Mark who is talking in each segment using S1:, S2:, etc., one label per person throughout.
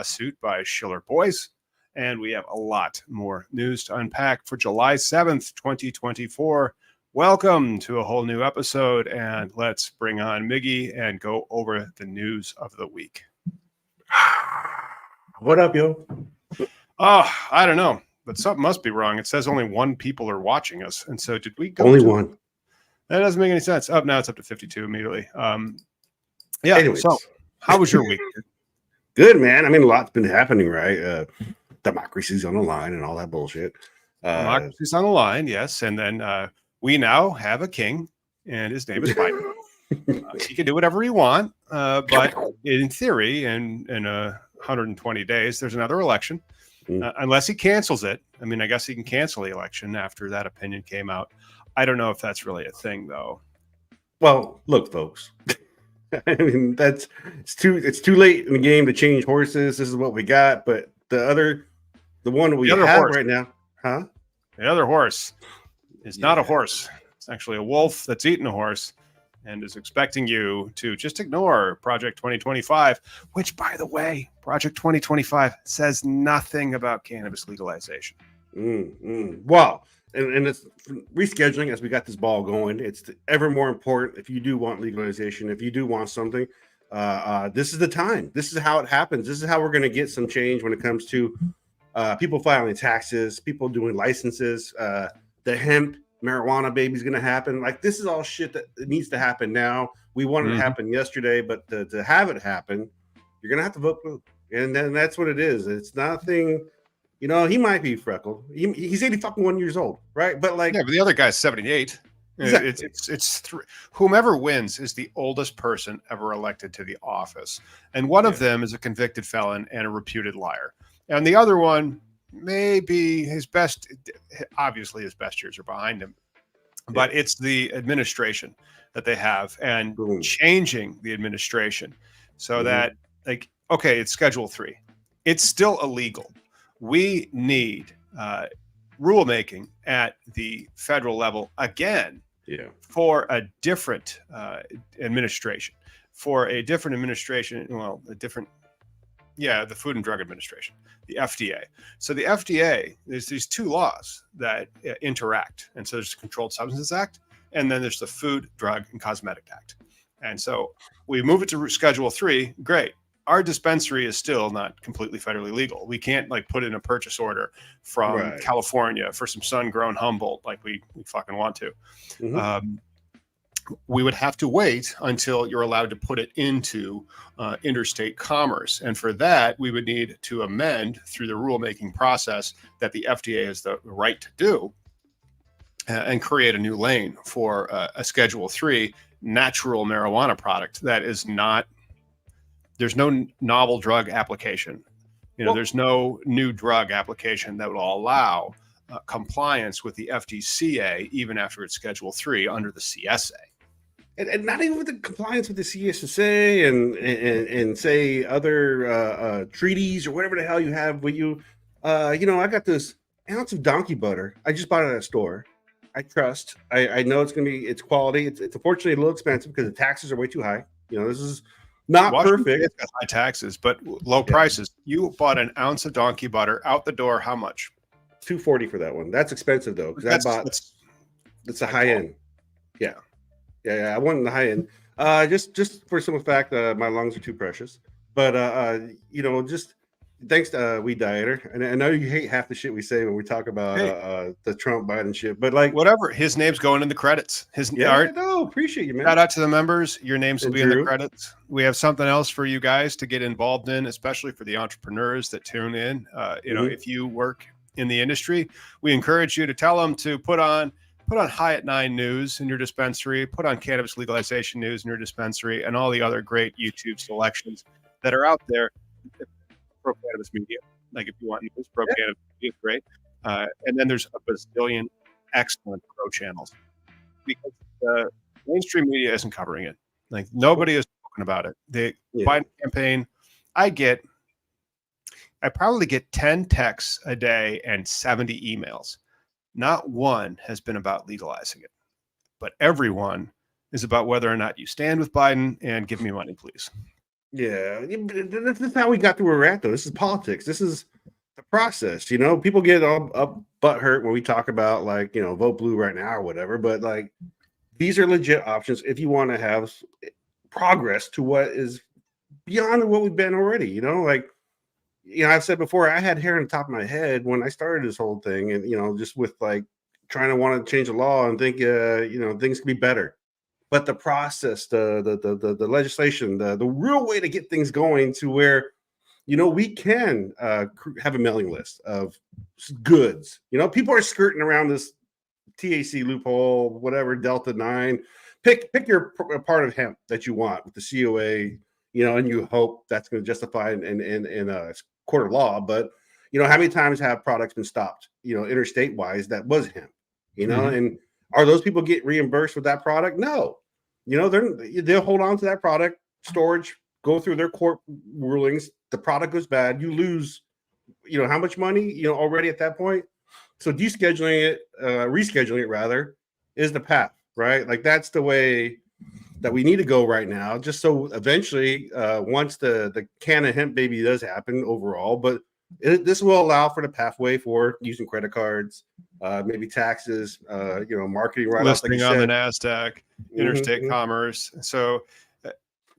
S1: suit by Schiller Boys, and we have a lot more news to unpack for July 7th, 2024. Welcome to a whole new episode, and let's bring on Miggy and go over the news of the week.
S2: What up, yo?
S1: Oh, I don't know, but something must be wrong. It says only one people are watching us, and so did we go
S2: only one?
S1: That doesn't make any sense. Up now, it's up to 52 immediately. Yeah.
S2: Anyways.
S1: So, how was your week?
S2: Good, man. I mean, a lot's been happening, right? Democracy's on the line and all that bullshit.
S1: Democracy's on the line, yes. And then we now have a king, and his name is Biden. He can do whatever he wants, but in theory, in 120 days, there's another election, unless he cancels it. I mean, I guess he can cancel the election after that opinion came out. I don't know if that's really a thing, though.
S2: Well, look, folks. I mean, it's too late in the game to change horses. This is what we got. But the one we have right now, huh?
S1: The other horse is not a horse. It's actually a wolf that's eating a horse and is expecting you to just ignore Project 2025, which, by the way, Project 2025 says nothing about cannabis legalization.
S2: Wow. And it's rescheduling as we got this ball going. It's ever more important if you do want legalization, if you do want something. This is the time. This is how it happens. This is how we're going to get some change when it comes to people filing taxes, people doing licenses. The hemp marijuana baby is going to happen. Like, this is all shit that needs to happen now. We wanted it to happen yesterday, but to have it happen, you're going to have to vote blue. And then that's what it is. It's nothing. You know, he might be freckled. He's 81 years old, right? But like,
S1: yeah, but the other guy's 78. Exactly. Whomever wins is the oldest person ever elected to the office, and one of them is a convicted felon and a reputed liar, and the other one maybe his best. Obviously, his best years are behind him, but it's the administration that they have, and changing the administration so that, like, okay, it's Schedule 3. It's still illegal. We need rulemaking at the federal level again for a different administration, the Food and Drug Administration, the FDA. So the FDA, there's these two laws that interact. And so there's the Controlled Substances Act, and then there's the Food, Drug, and Cosmetic Act. And so we move it to Schedule 3, great. Our dispensary is still not completely federally legal. We can't like put in a purchase order from California for some sun-grown Humboldt like we fucking want to. We would have to wait until you're allowed to put it into interstate commerce. And for that, we would need to amend through the rulemaking process that the FDA has the right to do and create a new lane for a Schedule 3 natural marijuana product that is not. There's no novel drug application. There's no new drug application that will allow compliance with the FDCA even after it's Schedule 3 under the CSA.
S2: And not even with the compliance with the CSA and say other treaties or whatever the hell you have with you. I got this ounce of donkey butter. I just bought it at a store. I trust. I know it's quality. It's unfortunately a little expensive because the taxes are way too high. This is not
S1: Washington
S2: perfect.
S1: It's got high taxes, but low prices. You bought an ounce of donkey butter out the door. How much?
S2: $2.40 for that one. That's expensive though, because it's a high end. Yeah. I wanted the high end. Just for some fact, my lungs are too precious. But just thanks to Weed Dieter. And I know you hate half the shit we say when we talk about the Trump Biden shit, but like
S1: whatever, his name's going in the credits.
S2: Appreciate you, man.
S1: Shout out to the members. Your names will be in the credits. We have something else for you guys to get involved in, especially for the entrepreneurs that tune in. If you work in the industry, we encourage you to tell them to put on HYATT 9 news in your dispensary, put on Cannabis Legalization news in your dispensary, and all the other great YouTube selections that are out there. Pro Cannabis Media, like if you want news, Pro Cannabis Media is great. And then there's a bazillion excellent pro channels because the mainstream media isn't covering it. Like nobody is talking about it. The Biden campaign, I probably get 10 texts a day and 70 emails. Not one has been about legalizing it, but everyone is about whether or not you stand with Biden and give me money, please.
S2: Yeah, this is how we got to where we're at, though. This is politics. This is the process. You know, people get all up butt hurt when we talk about like, you know, vote blue right now or whatever. But like, these are legit options if you want to have progress to what is beyond what we've been already. You know, like, you know, I've said before, I had hair on the top of my head when I started this whole thing, and you know, just with like trying to want to change the law and think, you know, things can be better. But the process, the legislation, the real way to get things going to where, you know, we can have a mailing list of goods. You know, people are skirting around this TAC loophole, whatever, Delta 9. Pick your part of hemp that you want with the COA, you know, and you hope that's going to justify in a court of law. But, you know, how many times have products been stopped, you know, interstate wise that was hemp, you know, and are those people get reimbursed with that product? No. You know, they'll hold on to that product, storage, go through their court rulings. The product goes bad. You lose, you know, how much money, you know, already at that point. So rescheduling it rather, is the path, right? Like that's the way that we need to go right now, just so eventually, once the can of hemp baby does happen overall, but this will allow for the pathway for using credit cards, maybe taxes, you know, marketing write-offs, like you
S1: Listing on the
S2: said.
S1: NASDAQ, interstate commerce. So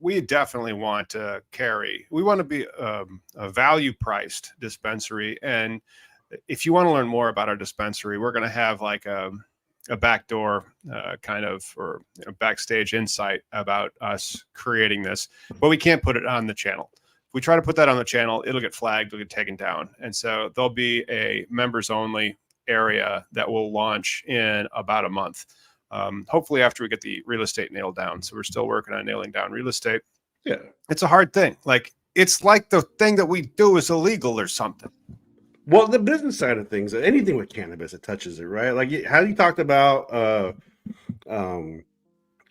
S1: we definitely want to we want to be a value priced dispensary. And if you want to learn more about our dispensary, we're going to have like a backdoor kind of, or backstage insight about us creating this, but we can't put it on the channel. If we try to put that on the channel, it'll get flagged, it'll get taken down. And so there'll be a members only area that will launch in about a month. Hopefully after we get the real estate nailed down. So we're still working on nailing down real estate.
S2: Yeah.
S1: It's a hard thing. Like, it's like the thing that we do is illegal or something.
S2: Well, the business side of things, anything with cannabis, it touches it, right? Like how you talked about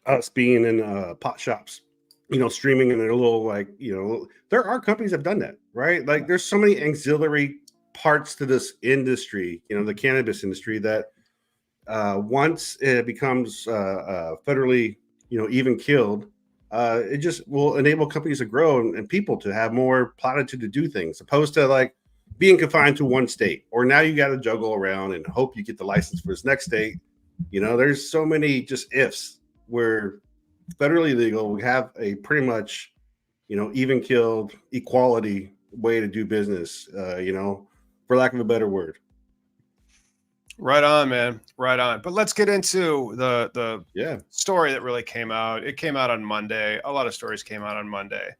S2: us being in pot shops, you know, streaming in their little, like, you know, there are companies that have done that, right? Like there's so many ancillary parts to this industry, you know, the cannabis industry, that once it becomes federally, you know, even killed, it just will enable companies to grow and people to have more platitude to do things, opposed to like being confined to one state, or now you got to juggle around and hope you get the license for this next state. You know, there's so many just ifs where federally legal, we have a pretty much, you know, even killed equality way to do business, you know, for lack of a better word.
S1: Right on, man. Right on. But let's get into the story that really came out. It came out on Monday. A lot of stories came out on Monday.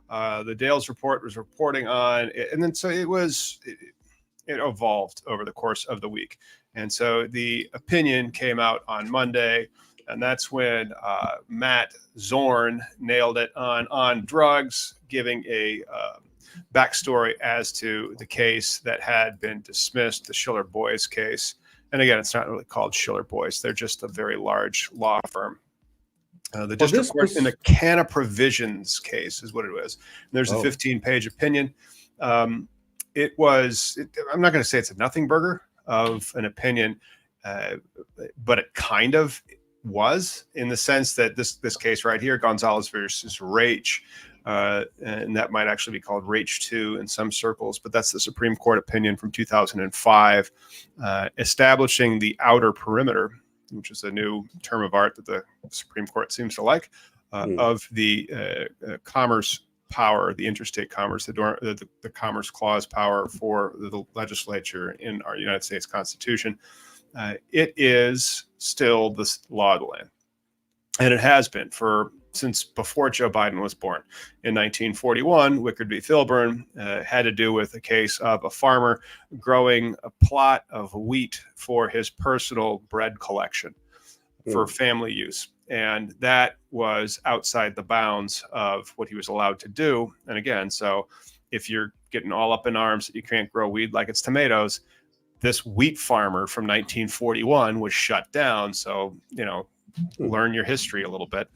S1: The Dales report was reporting on it, and then so it evolved over the course of the week. And so the opinion came out on Monday, and that's when Matt Zorn nailed it on drugs, giving a backstory as to the case that had been dismissed, the Schiller Boys case. And again, it's not really called Schiller Boys. They're just a very large law firm. The district court in the Canna Provisions case is what it was. And there's a 15-page opinion. I'm not going to say it's a nothing burger of an opinion, but it kind of was, in the sense that this case right here, Gonzalez versus Raich, and that might actually be called Raich 2 in some circles, but that's the Supreme Court opinion from 2005, establishing the outer perimeter, which is a new term of art that the Supreme Court seems to like, of the commerce power, the interstate commerce, the Commerce Clause power for the legislature in our United States Constitution. It is still the law of the land, and it has been since before Joe Biden was born. In 1941, Wickard v. Filburn had to do with a case of a farmer growing a plot of wheat for his personal bread collection for family use. And that was outside the bounds of what he was allowed to do. And again, so if you're getting all up in arms that you can't grow weed like it's tomatoes, this wheat farmer from 1941 was shut down. So, you know, learn your history a little bit.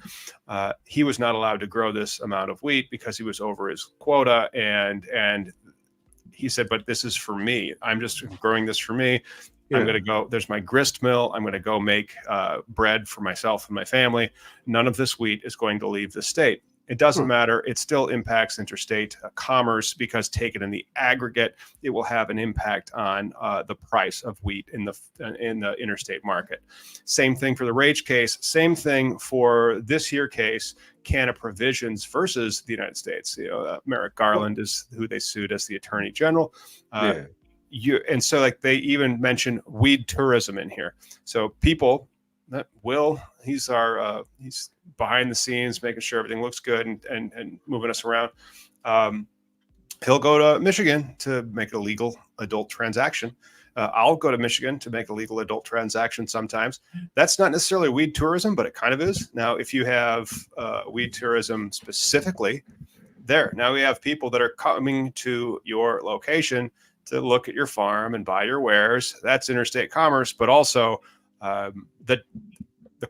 S1: He was not allowed to grow this amount of wheat because he was over his quota. And he said, but this is for me. I'm just growing this for me. I'm going to go, there's my grist mill. I'm going to go make bread for myself and my family. None of this wheat is going to leave the state. It doesn't matter. It still impacts interstate commerce because taken in the aggregate, it will have an impact on the price of wheat in the interstate market. Same thing for the Rage case. Same thing for this here case, Canna Provisions versus the United States. Merrick Garland is who they sued as the Attorney General. And so like they even mention weed tourism in here. So people that he's behind the scenes, making sure everything looks good and moving us around. He'll go to Michigan to make a legal adult transaction. I'll go to Michigan to make a legal adult transaction sometimes. That's not necessarily weed tourism, but it kind of is. Now, if you have weed tourism specifically there, now we have people that are coming to your location to look at your farm and buy your wares. That's interstate commerce, but also the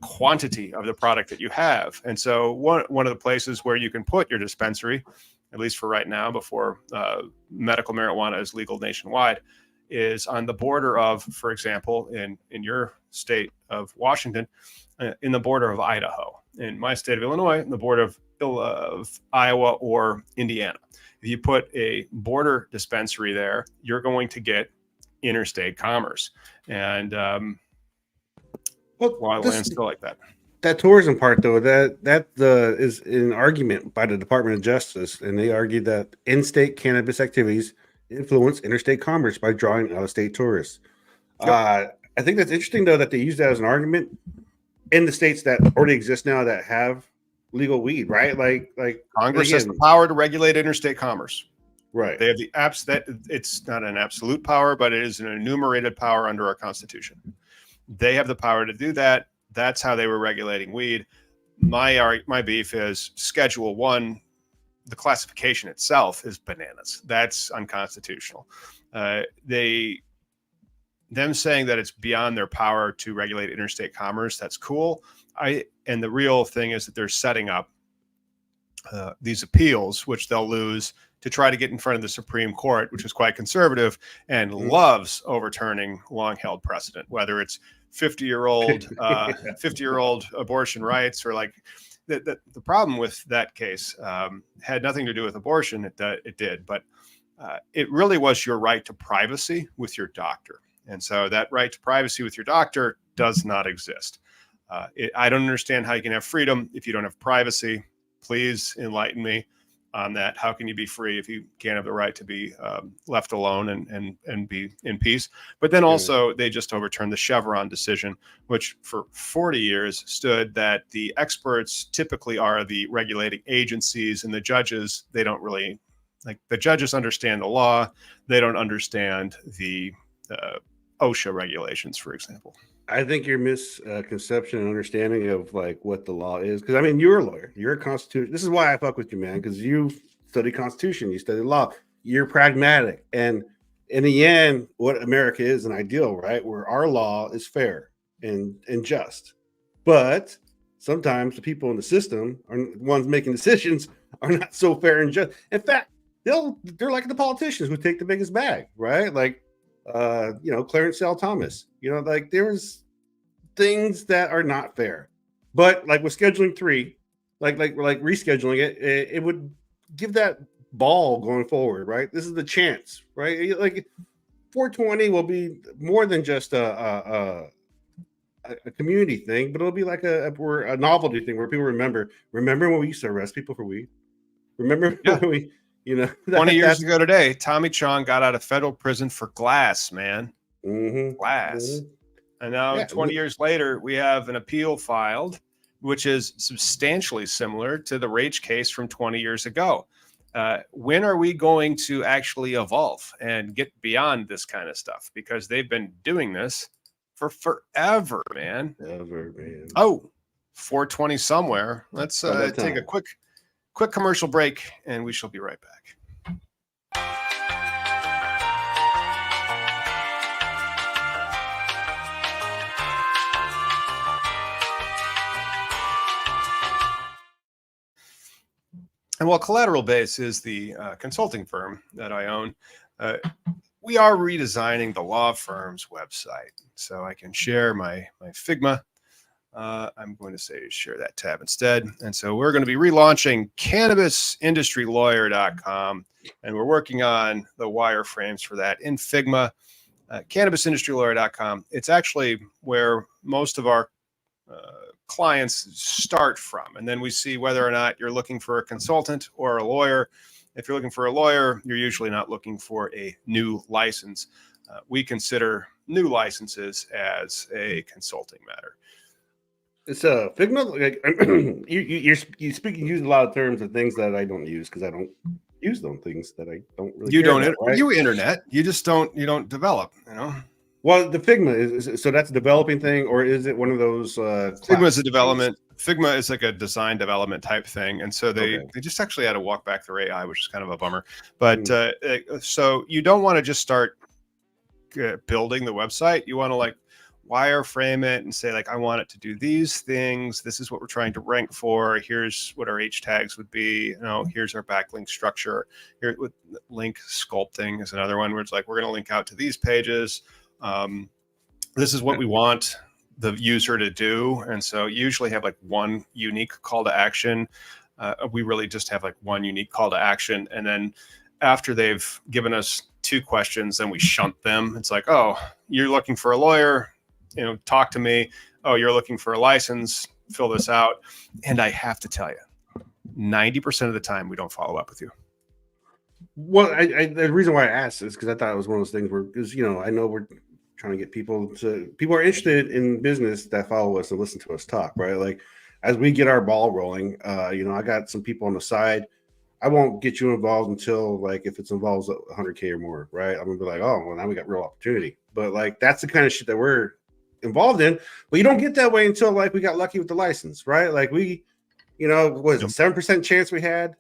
S1: quantity of the product that you have. And so one of the places where you can put your dispensary, at least for right now, before medical marijuana is legal nationwide, is on the border of, for example, in your state of Washington, in the border of Idaho. In my state of Illinois, in the border of Iowa or Indiana. If you put a border dispensary there, you're going to get interstate commerce. And land still like that.
S2: That tourism part, though, that is an argument by the Department of Justice, and they argued that in-state cannabis activities influence interstate commerce by drawing out-of-state tourists. Yep. I think that's interesting, though, that they use that as an argument in the states that already exist now that have legal weed, right? Like
S1: Congress has the power to regulate interstate commerce.
S2: Right.
S1: They have the apps that it's not an absolute power, but it is an enumerated power under our Constitution. They have the power to do that. That's how they were regulating weed. My beef is Schedule 1, the classification itself is bananas. That's unconstitutional. Them saying that it's beyond their power to regulate interstate commerce, that's cool. And the real thing is that they're setting up these appeals, which they'll lose, to try to get in front of the Supreme Court, which is quite conservative and loves overturning long-held precedent, whether it's 50-year-old abortion rights or like the problem with that case had nothing to do with abortion. It did, but it really was your right to privacy with your doctor. And so that right to privacy with your doctor does not exist. I don't understand how you can have freedom if you don't have privacy. Please enlighten me on that. How can you be free if you can't have the right to be left alone and be in peace? But then also they just overturned the Chevron decision, which for 40 years stood that the experts typically are the regulating agencies, and the judges, they don't really, like, the judges understand the law. They don't understand the OSHA regulations, for example.
S2: I think your misconception and understanding of like what the law is, because I mean, you're a lawyer, you're a constitution. This is why I fuck with you, man, because you study constitution, you study law, you're pragmatic, and in the end, what America is an ideal, right? Where our law is fair and just, but sometimes the people in the system are the ones making decisions are not so fair and just. In fact, they're like the politicians who take the biggest bag, right? Like Clarence L. Thomas, like there's things that are not fair, but like with scheduling 3, like rescheduling it would give that ball going forward, right? This is the chance, right? Like 420 will be more than just a community thing, but it'll be like a novelty thing where people remember when we used to arrest people for weed. Remember when we
S1: 20 years ago today, Tommy Chong got out of federal prison for glass, man. Glass. And now 20 years later, we have an appeal filed, which is substantially similar to the Rage case from 20 years ago. When are we going to actually evolve and get beyond this kind of stuff? Because they've been doing this for forever, man. Oh, 420 somewhere. Let's take a quick commercial break, and we shall be right back. And while Collateral Base is the consulting firm that I own, we are redesigning the law firm's website so I can share my Figma I'm going to say share that tab instead. And so we're going to be relaunching cannabisindustrylawyer.com, and we're working on the wireframes for that in Figma. Cannabisindustrylawyer.com. It's actually where most of our clients start from. And then we see whether or not you're looking for a consultant or a lawyer. If you're looking for a lawyer, you're usually not looking for a new license. We consider new licenses as a consulting matter.
S2: It's Figma. Like, you use a lot of terms and things that I don't use because I don't use those things that I don't really.
S1: You don't.
S2: About, right?
S1: You internet. You just don't. You don't develop.
S2: Well, the Figma is so that's a developing thing, or is it one of those?
S1: Figma is a development. Figma is like a design development type thing, and so they just actually had to walk back their AI, which is kind of a bummer. But so you don't want to just start building the website. You want to like wireframe it and say like, I want it to do these things. This is what we're trying to rank for. Here's what our H tags would be. Here's our backlink structure. Here with link sculpting is another one where it's like, we're going to link out to these pages. This is what we want the user to do. And so you usually have like one unique call to action. We really just have like one unique call to action. And then after they've given us 2 questions, then we shunt them. It's like, oh, you're looking for a lawyer, talk to me. Oh, you're looking for a license, fill this out. And I have to tell you, 90% of the time we don't follow up with you.
S2: Well, the reason why I asked is because I thought it was one of those things where, because, I know we're trying to get people are interested in business that follow us and listen to us talk, right? Like as we get our ball rolling, I got some people on the side. I won't get you involved until like if it involves 100K or more, right? I'm gonna be like, oh, well, now we got real opportunity. But like that's the kind of shit that we're involved in. But you don't get that way until like we got lucky with the license, right? Like we, was it 7% chance we had,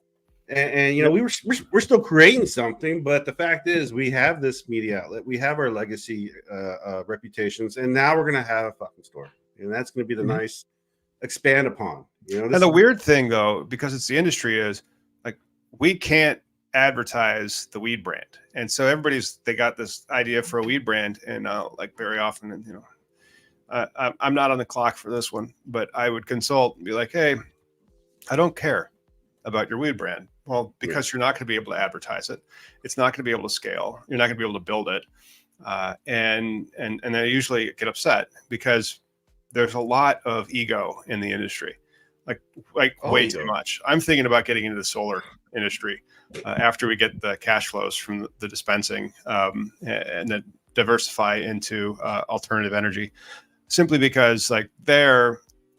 S2: and we're still creating something. But the fact is, we have this media outlet, we have our legacy reputations, and now we're gonna have a fucking store, and that's gonna be the nice expand upon.
S1: And the weird thing though, because it's the industry, is we can't advertise the weed brand. And so they got this idea for a weed brand. And like very often, I'm not on the clock for this one, but I would consult and be like, hey, I don't care about your weed brand. Well, because you're not going to be able to advertise it. It's not going to be able to scale. You're not going to be able to build it. And they usually get upset because there's a lot of ego in the industry. Like way too much. I'm thinking about getting into the solar industry after we get the cash flows from the dispensing and then diversify into alternative energy, simply because like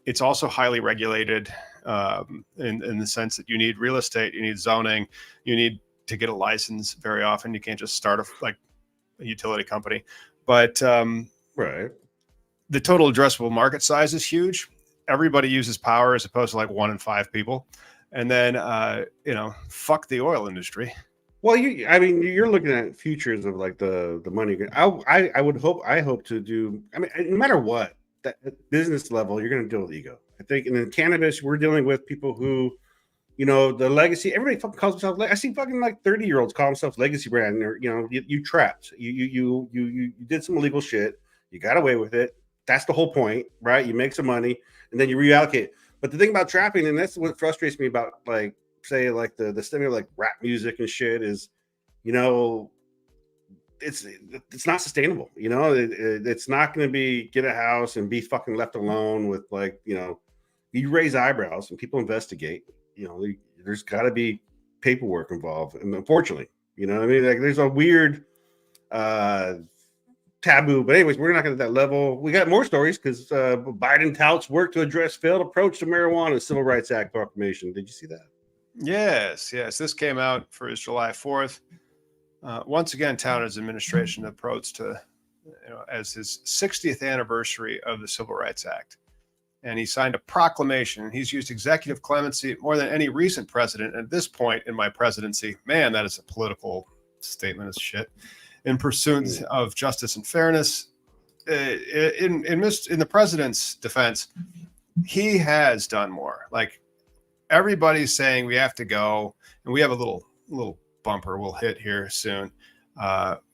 S1: it's also highly regulated in the sense that you need real estate, you need zoning, you need to get a license very often. You can't just start a utility company, but
S2: right.
S1: The total addressable market size is huge. Everybody uses power as opposed to like 1 in 5 people. And then, fuck the oil industry.
S2: Well, you're looking at futures of like the money. I hope to do, no matter what, that business level, you're going to deal with ego. I think in cannabis, we're dealing with people who, the legacy, everybody fucking calls themselves, I see fucking like 30-year-olds call themselves legacy brand. Or, you trapped, you did some illegal shit. You got away with it. That's the whole point, right? You make some money and then you reallocate. But the thing about trapping, and that's what frustrates me about like, say like the stimulus, like rap music and shit is, it's not sustainable. It's not going to be get a house and be fucking left alone with like, you raise eyebrows and people investigate, there's got to be paperwork involved. And unfortunately, like there's a weird, taboo, but anyways, we're not going to that level. We got more stories because Biden touts work to address failed approach to marijuana and Civil Rights Act proclamation. Did you see that?
S1: Yes. This came out for his July 4th. Once again, touted his administration approach to, as his 60th anniversary of the Civil Rights Act. And he signed a proclamation. He's used executive clemency more than any recent president. At this point in my presidency, man, that is a political statement as shit. In pursuit of justice and fairness, in the president's defense, he has done more. Like everybody's saying, we have to go, and we have a little bumper we'll hit here soon.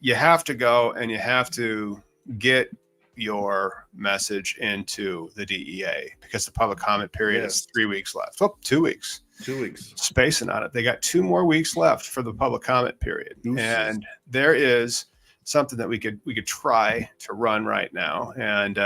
S1: You have to go, and you have to get your message into the DEA because the public comment period
S2: Yes.
S1: is 3 weeks left. Oh, 2 weeks.
S2: 2 weeks.
S1: Spacing on it. They got 2 more weeks left for the public comment period.
S2: Deuces.
S1: And there is something that we could try to run right now. And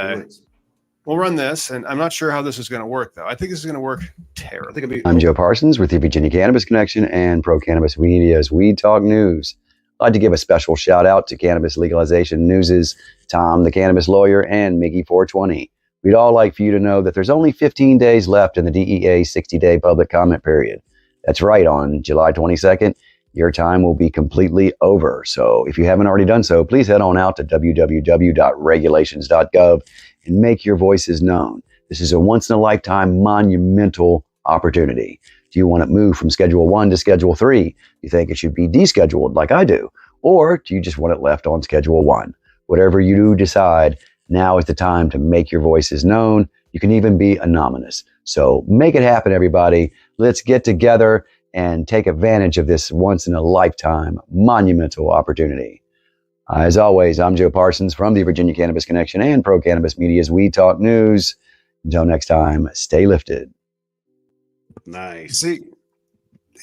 S1: we'll run this. And I'm not sure how this is going to work, though. I think this is going to work terribly.
S3: I'm Joe Parsons with the Virginia Cannabis Connection and Pro-Cannabis Media's Weed Talk News. I'd like to give a special shout out to Cannabis Legalization News's Tom, the cannabis lawyer, and Miggy 420. We'd all like for you to know that there's only 15 days left in the DEA 60-day public comment period. That's right, on July 22nd, your time will be completely over. So if you haven't already done so, please head on out to www.regulations.gov and make your voices known. This is a once-in-a-lifetime monumental opportunity. Do you want it moved from Schedule 1 to Schedule 3? You think it should be descheduled like I do? Or do you just want it left on Schedule 1? Whatever you do decide, now is the time to make your voices known. You can even be anonymous. So make it happen, everybody. Let's get together and take advantage of this once-in-a-lifetime monumental opportunity. As always, I'm Joe Parsons from the Virginia Cannabis Connection and Pro-Cannabis Media's Weed Talk News. Until next time, stay lifted.
S2: Nice.
S1: See,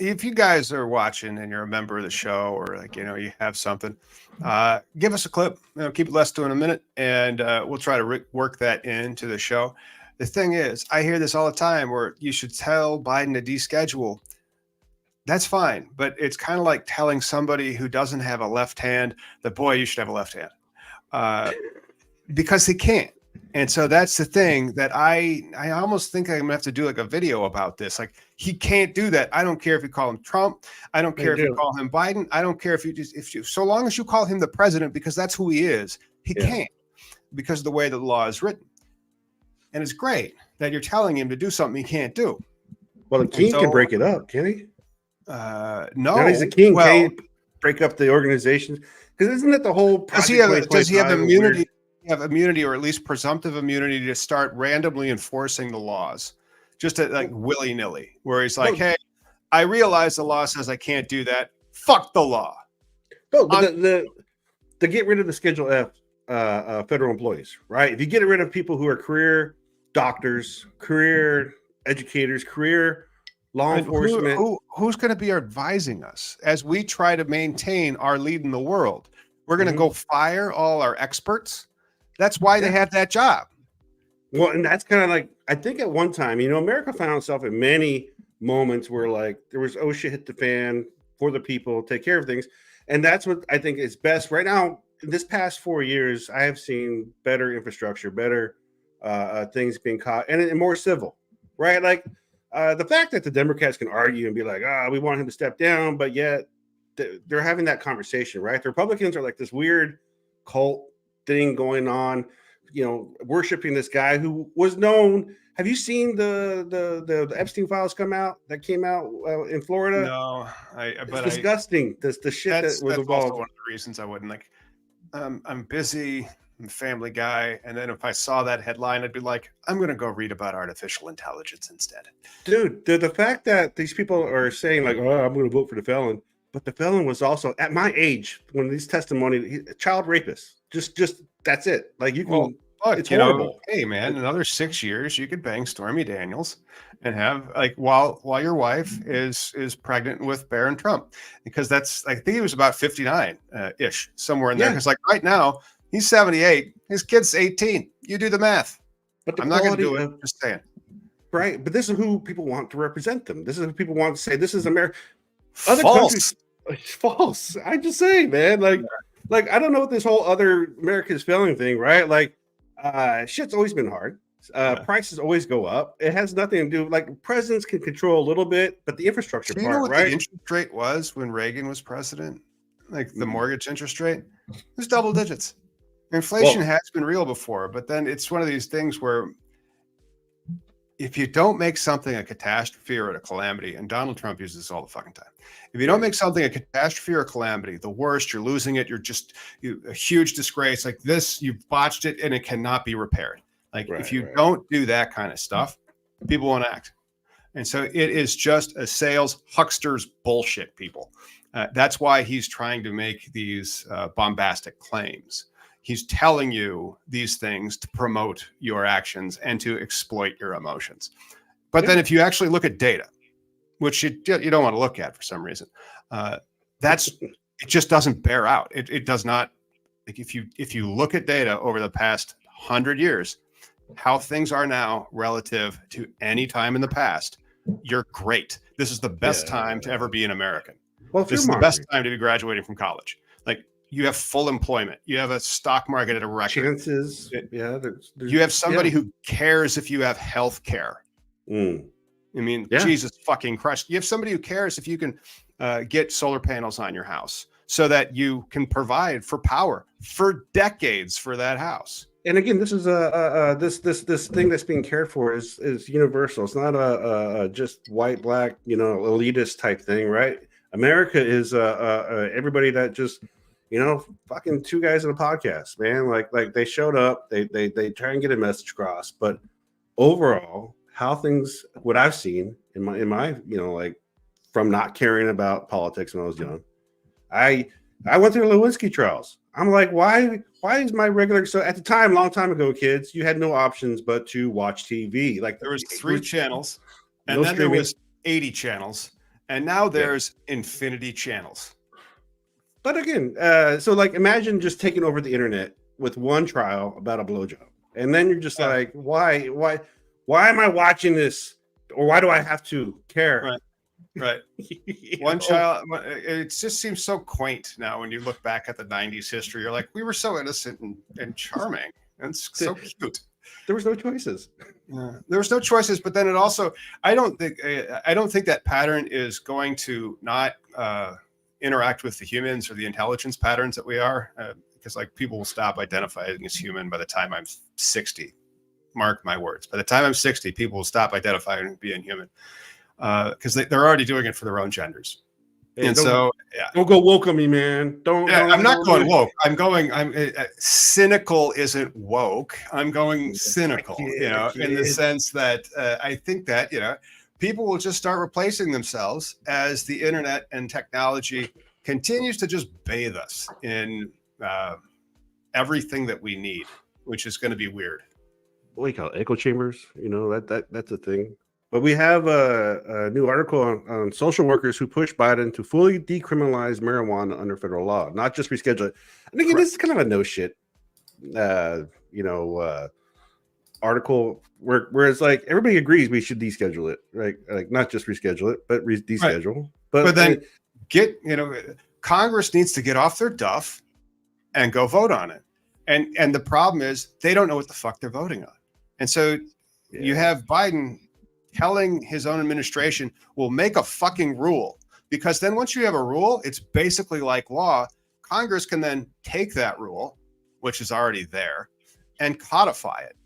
S1: if you guys are watching and you're a member of the show, or you have something, give us a clip. Keep it less than a minute, and we'll try to work that into the show. The thing is, I hear this all the time where you should tell Biden to deschedule. That's fine, but it's kind of like telling somebody who doesn't have a left hand that, boy, you should have a left hand, because they can't. And so that's the thing that I almost think I'm gonna have to do like a video about this. Like, he can't do that. I don't care if you call him Trump. I don't care if you call him Biden. I don't care if you so long as you call him the president, because that's who he is. He can't, because of the way the law is written. And it's great that you're telling him to do something he can't do.
S2: Well, the king can break it up, can he?
S1: No.
S2: Now he's a king. Well, can he break up the organization? Because isn't it the whole project?
S1: Does he have immunity? Have immunity, or at least presumptive immunity, to start randomly enforcing the laws, just like willy-nilly, where he's like, hey, I realize the law says I can't do that. Fuck the law.
S2: No, but to get rid of the Schedule F federal employees, right? If you get rid of people who are career doctors, career educators, career law enforcement,
S1: who's going to be advising us as we try to maintain our lead in the world? We're going to go fire all our experts. That's why they have that job.
S2: Well, and that's kind of like, I think at one time, America found itself in many moments where like there was, oh shit, hit the fan, for the people, take care of things. And that's what I think is best right now. In this past 4 years, I have seen better infrastructure, better things being caught, and more civil, right? Like the fact that the Democrats can argue and be like, we want him to step down, but yet they're having that conversation, right? The Republicans are like this weird cult thing going on, worshiping this guy who was known. Have you seen the Epstein files came out in Florida?
S1: No,
S2: it's disgusting. The shit that was involved.
S1: Also one of the reasons I wouldn't like. I'm busy. I'm a family guy, and then if I saw that headline, I'd be like, I'm going to go read about artificial intelligence instead.
S2: Dude, the fact that these people are saying like, oh, I'm going to vote for the felon, but the felon was also at my age when these testimony, child rapist. Just that's it. Like you can, it's horrible.
S1: Hey man, another 6 years you could bang Stormy Daniels and have like while your wife is pregnant with Barron Trump, because that's, I think he was about 59 ish, somewhere in there. Because like right now he's 78, his kid's 18. You do the math. But I'm not going to do it. Just saying.
S2: Right, but this is who people want to represent them. This is who people want to say this is America.
S1: Other countries,
S2: false. I just say, man, like I don't know what this whole other America's failing thing, right? Like shit's always been hard. Prices always go up. It has nothing to do, like presidents can control a little bit, but the infrastructure part,
S1: you know what
S2: right?
S1: The interest rate was when Reagan was president, like the mortgage interest rate, it was double digits. Inflation has been real before, but then it's one of these things where if you don't make something a catastrophe or a calamity, and Donald Trump uses this all the fucking time, if you don't make something a catastrophe or a calamity, the worst, you're losing it, you're just a huge disgrace like this, you've botched it and it cannot be repaired. Like if you don't do that kind of stuff, people won't act. And so it is just a sales huckster's bullshit, people. That's why he's trying to make these bombastic claims. He's telling you these things to promote your actions and to exploit your emotions. But then if you actually look at data, which you don't want to look at for some reason, it just doesn't bear out. It does not. Like if you look at data over the past 100 years, how things are now relative to any time in the past, you're great. This is the best time to ever be an American.
S2: Well,
S1: this is the best time to be graduating from college. Like you have full employment. You have a stock market at a record.
S2: Chances. There's,
S1: you have somebody who cares if you have health care. I mean, Jesus fucking Christ. You have somebody who cares if you can get solar panels on your house so that you can provide for power for decades for that house.
S2: And again, this is this thing that's being cared for is universal. It's not a just white, black, elitist type thing, right? America is everybody that just fucking two guys in a podcast, man. Like they showed up, they try and get a message across, but overall, what I've seen in my like from not caring about politics when I was young, I went through the Lewinsky trials. I'm like, why is my regular? So at the time, long time ago, kids, you had no options but to watch TV. Like
S1: there was 3 channels, and then there was 80 channels, and now there's infinity channels.
S2: But again, so like imagine just taking over the internet with one trial about a blowjob, and then you're just like, why am I watching this, or why do I have to care?
S1: Right. One child. It just seems so quaint now when you look back at the 90s history. You're like, we were so innocent and charming and so cute.
S2: There was no choices.
S1: There was no choices. But then it also, I don't think that pattern is going to not interact with the humans or the intelligence patterns that we are, because like people will stop identifying as human by the time I'm 60. Mark my words. By the time I'm 60, people will stop identifying as being human. Because they're already doing it for their own genders, and so
S2: don't go woke on me, man.
S1: I'm not going woke. I'm cynical. Isn't woke. I'm going cynical. In the sense that I think that people will just start replacing themselves as the internet and technology continues to just bathe us in everything that we need, which is going to be weird.
S2: What do you call it? Echo chambers? That's a thing. But we have a new article on social workers who push Biden to fully decriminalize marijuana under federal law, not just reschedule it. I think this is kind of a no shit, article where it's like everybody agrees we should deschedule it, right? Like not just reschedule it, but deschedule.
S1: Right. But then Congress needs to get off their duff and go vote on it. And the problem is they don't know what the fuck they're voting on. And so you have Biden telling his own administration, we'll make a fucking rule, because then once you have a rule, it's basically like law. Congress can then take that rule, which is already there, and codify it.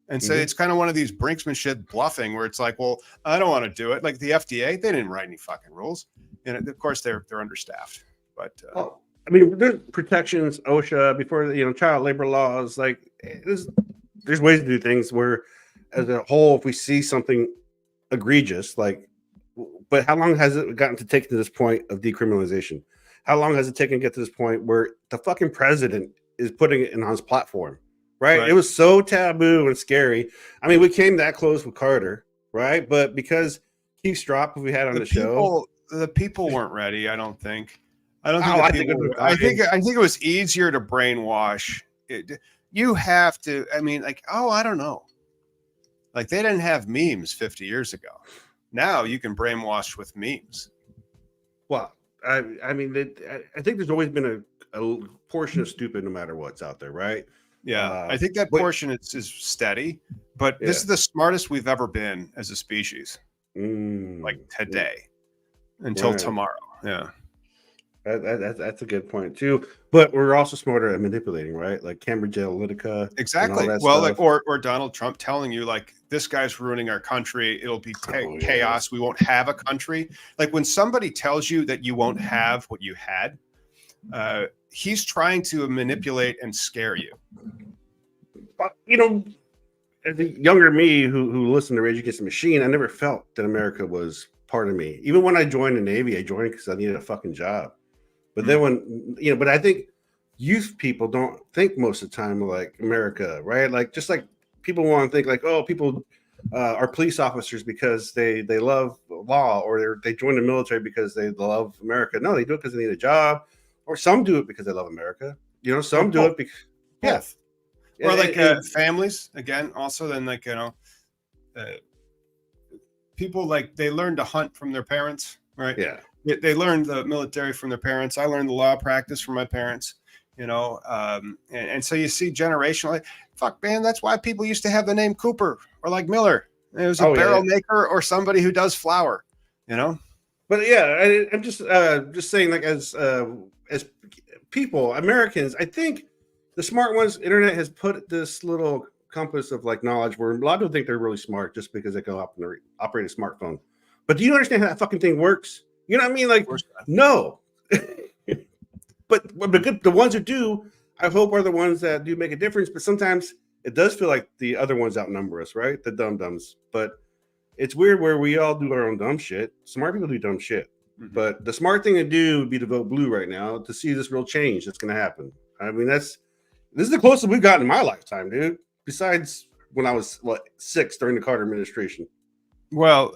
S1: And so it's kind of one of these brinksmanship bluffing where it's like, well, I don't want to do it. Like the FDA, they didn't write any fucking rules. And of course they're understaffed, but
S2: I mean, there's protections, OSHA, before child labor laws. Like there's ways to do things where, as a whole, if we see something egregious, but how long has it gotten to take to this point of decriminalization? How long has it taken to get to this point where the fucking president is putting it on his platform? Right? It was so taboo and scary. I mean, we came that close with Carter, right? But because Keith Stropp, who we had on the show,
S1: the people weren't ready. I don't think. I think it was easier to brainwash. You have to. I mean, I don't know. Like they didn't have memes 50 years ago. Now you can brainwash with memes.
S2: Well, I mean, I think there's always been a portion of stupid no matter what's out there, right?
S1: Yeah, I think that portion is steady, but this is the smartest we've ever been as a species. Like today until tomorrow. Yeah.
S2: That's a good point too. But we're also smarter at manipulating, right? Like Cambridge Analytica.
S1: Exactly. Well, stuff. or Donald Trump telling you like this guy's ruining our country. It'll be chaos. We won't have a country. Like when somebody tells you that you won't have what you had, he's trying to manipulate and scare you.
S2: But as a younger me who listened to Rage Against the Machine, I never felt that America was part of me. Even when I joined the Navy, I joined because I needed a fucking job. But then but I think youth people don't think most of the time like America, right? Like just like people want to think like, oh, people are police officers because they love law, or they join the military because they love America. No, they do it because they need a job, or some do it because they love America. You know, some do it because
S1: both.
S2: Yeah.
S1: Or like families again. Also, then like people like they learn to hunt from their parents, right?
S2: Yeah.
S1: They learned the military from their parents. I learned the law practice from my parents. And so you see generationally, fuck, man, that's why people used to have the name Cooper or like Miller. It was a barrel maker or somebody who does flour,
S2: But yeah, I'm just saying, like as people, Americans, I think the smart ones, internet has put this little compass of like knowledge where a lot of people think they're really smart just because they can operate a smartphone. But do you understand how that fucking thing works? You know what I mean? Like, no. But the ones that do, I hope, are the ones that do make a difference. But sometimes it does feel like the other ones outnumber us, right? The dum-dums. But it's weird where we all do our own dumb shit. Smart people do dumb shit. Mm-hmm. But the smart thing to do would be to vote blue right now to see this real change that's going to happen. I mean, this is the closest we've gotten in my lifetime, dude. Besides when I was 6 during the Carter administration.
S1: Well,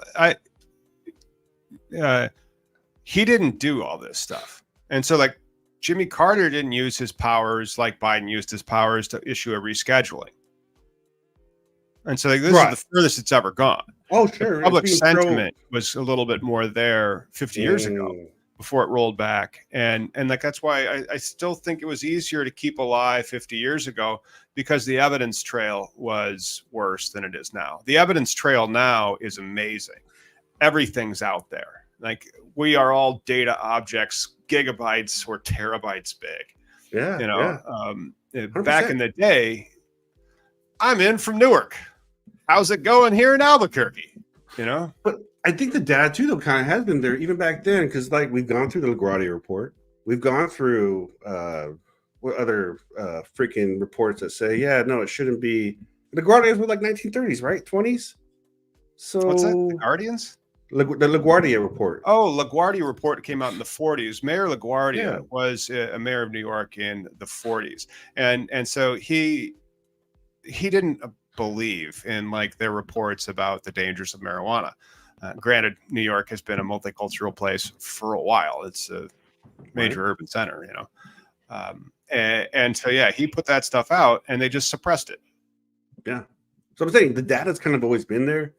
S1: he didn't do all this stuff. And so like Jimmy Carter didn't use his powers like Biden used his powers to issue a rescheduling. And so like, this is the furthest it's ever gone.
S2: Oh, sure.
S1: Public sentiment was a little bit more there 50 years ago before it rolled back. And like, that's why I still think it was easier to keep alive 50 years ago because the evidence trail was worse than it is now. The evidence trail now is amazing. Everything's out there. Like we are all data objects, gigabytes or terabytes big.
S2: Yeah.
S1: Back in the day, I'm in from Newark. How's it going here in Albuquerque?
S2: But I think the data too, though, kind of has been there even back then, because like we've gone through the LaGuardia report, we've gone through what other freaking reports that say, yeah, no, it shouldn't be. LaGuardias were like 1930s, right? 20s. So
S1: what's that? The Guardians?
S2: The LaGuardia report.
S1: Oh, LaGuardia report came out in the 40s. Mayor LaGuardia was a mayor of New York in the 40s, and so he didn't believe in like their reports about the dangers of marijuana. Granted, New York has been a multicultural place for a while. It's a major urban center, and so he put that stuff out, and they just suppressed it.
S2: Yeah, so I'm saying the data's kind of always been there.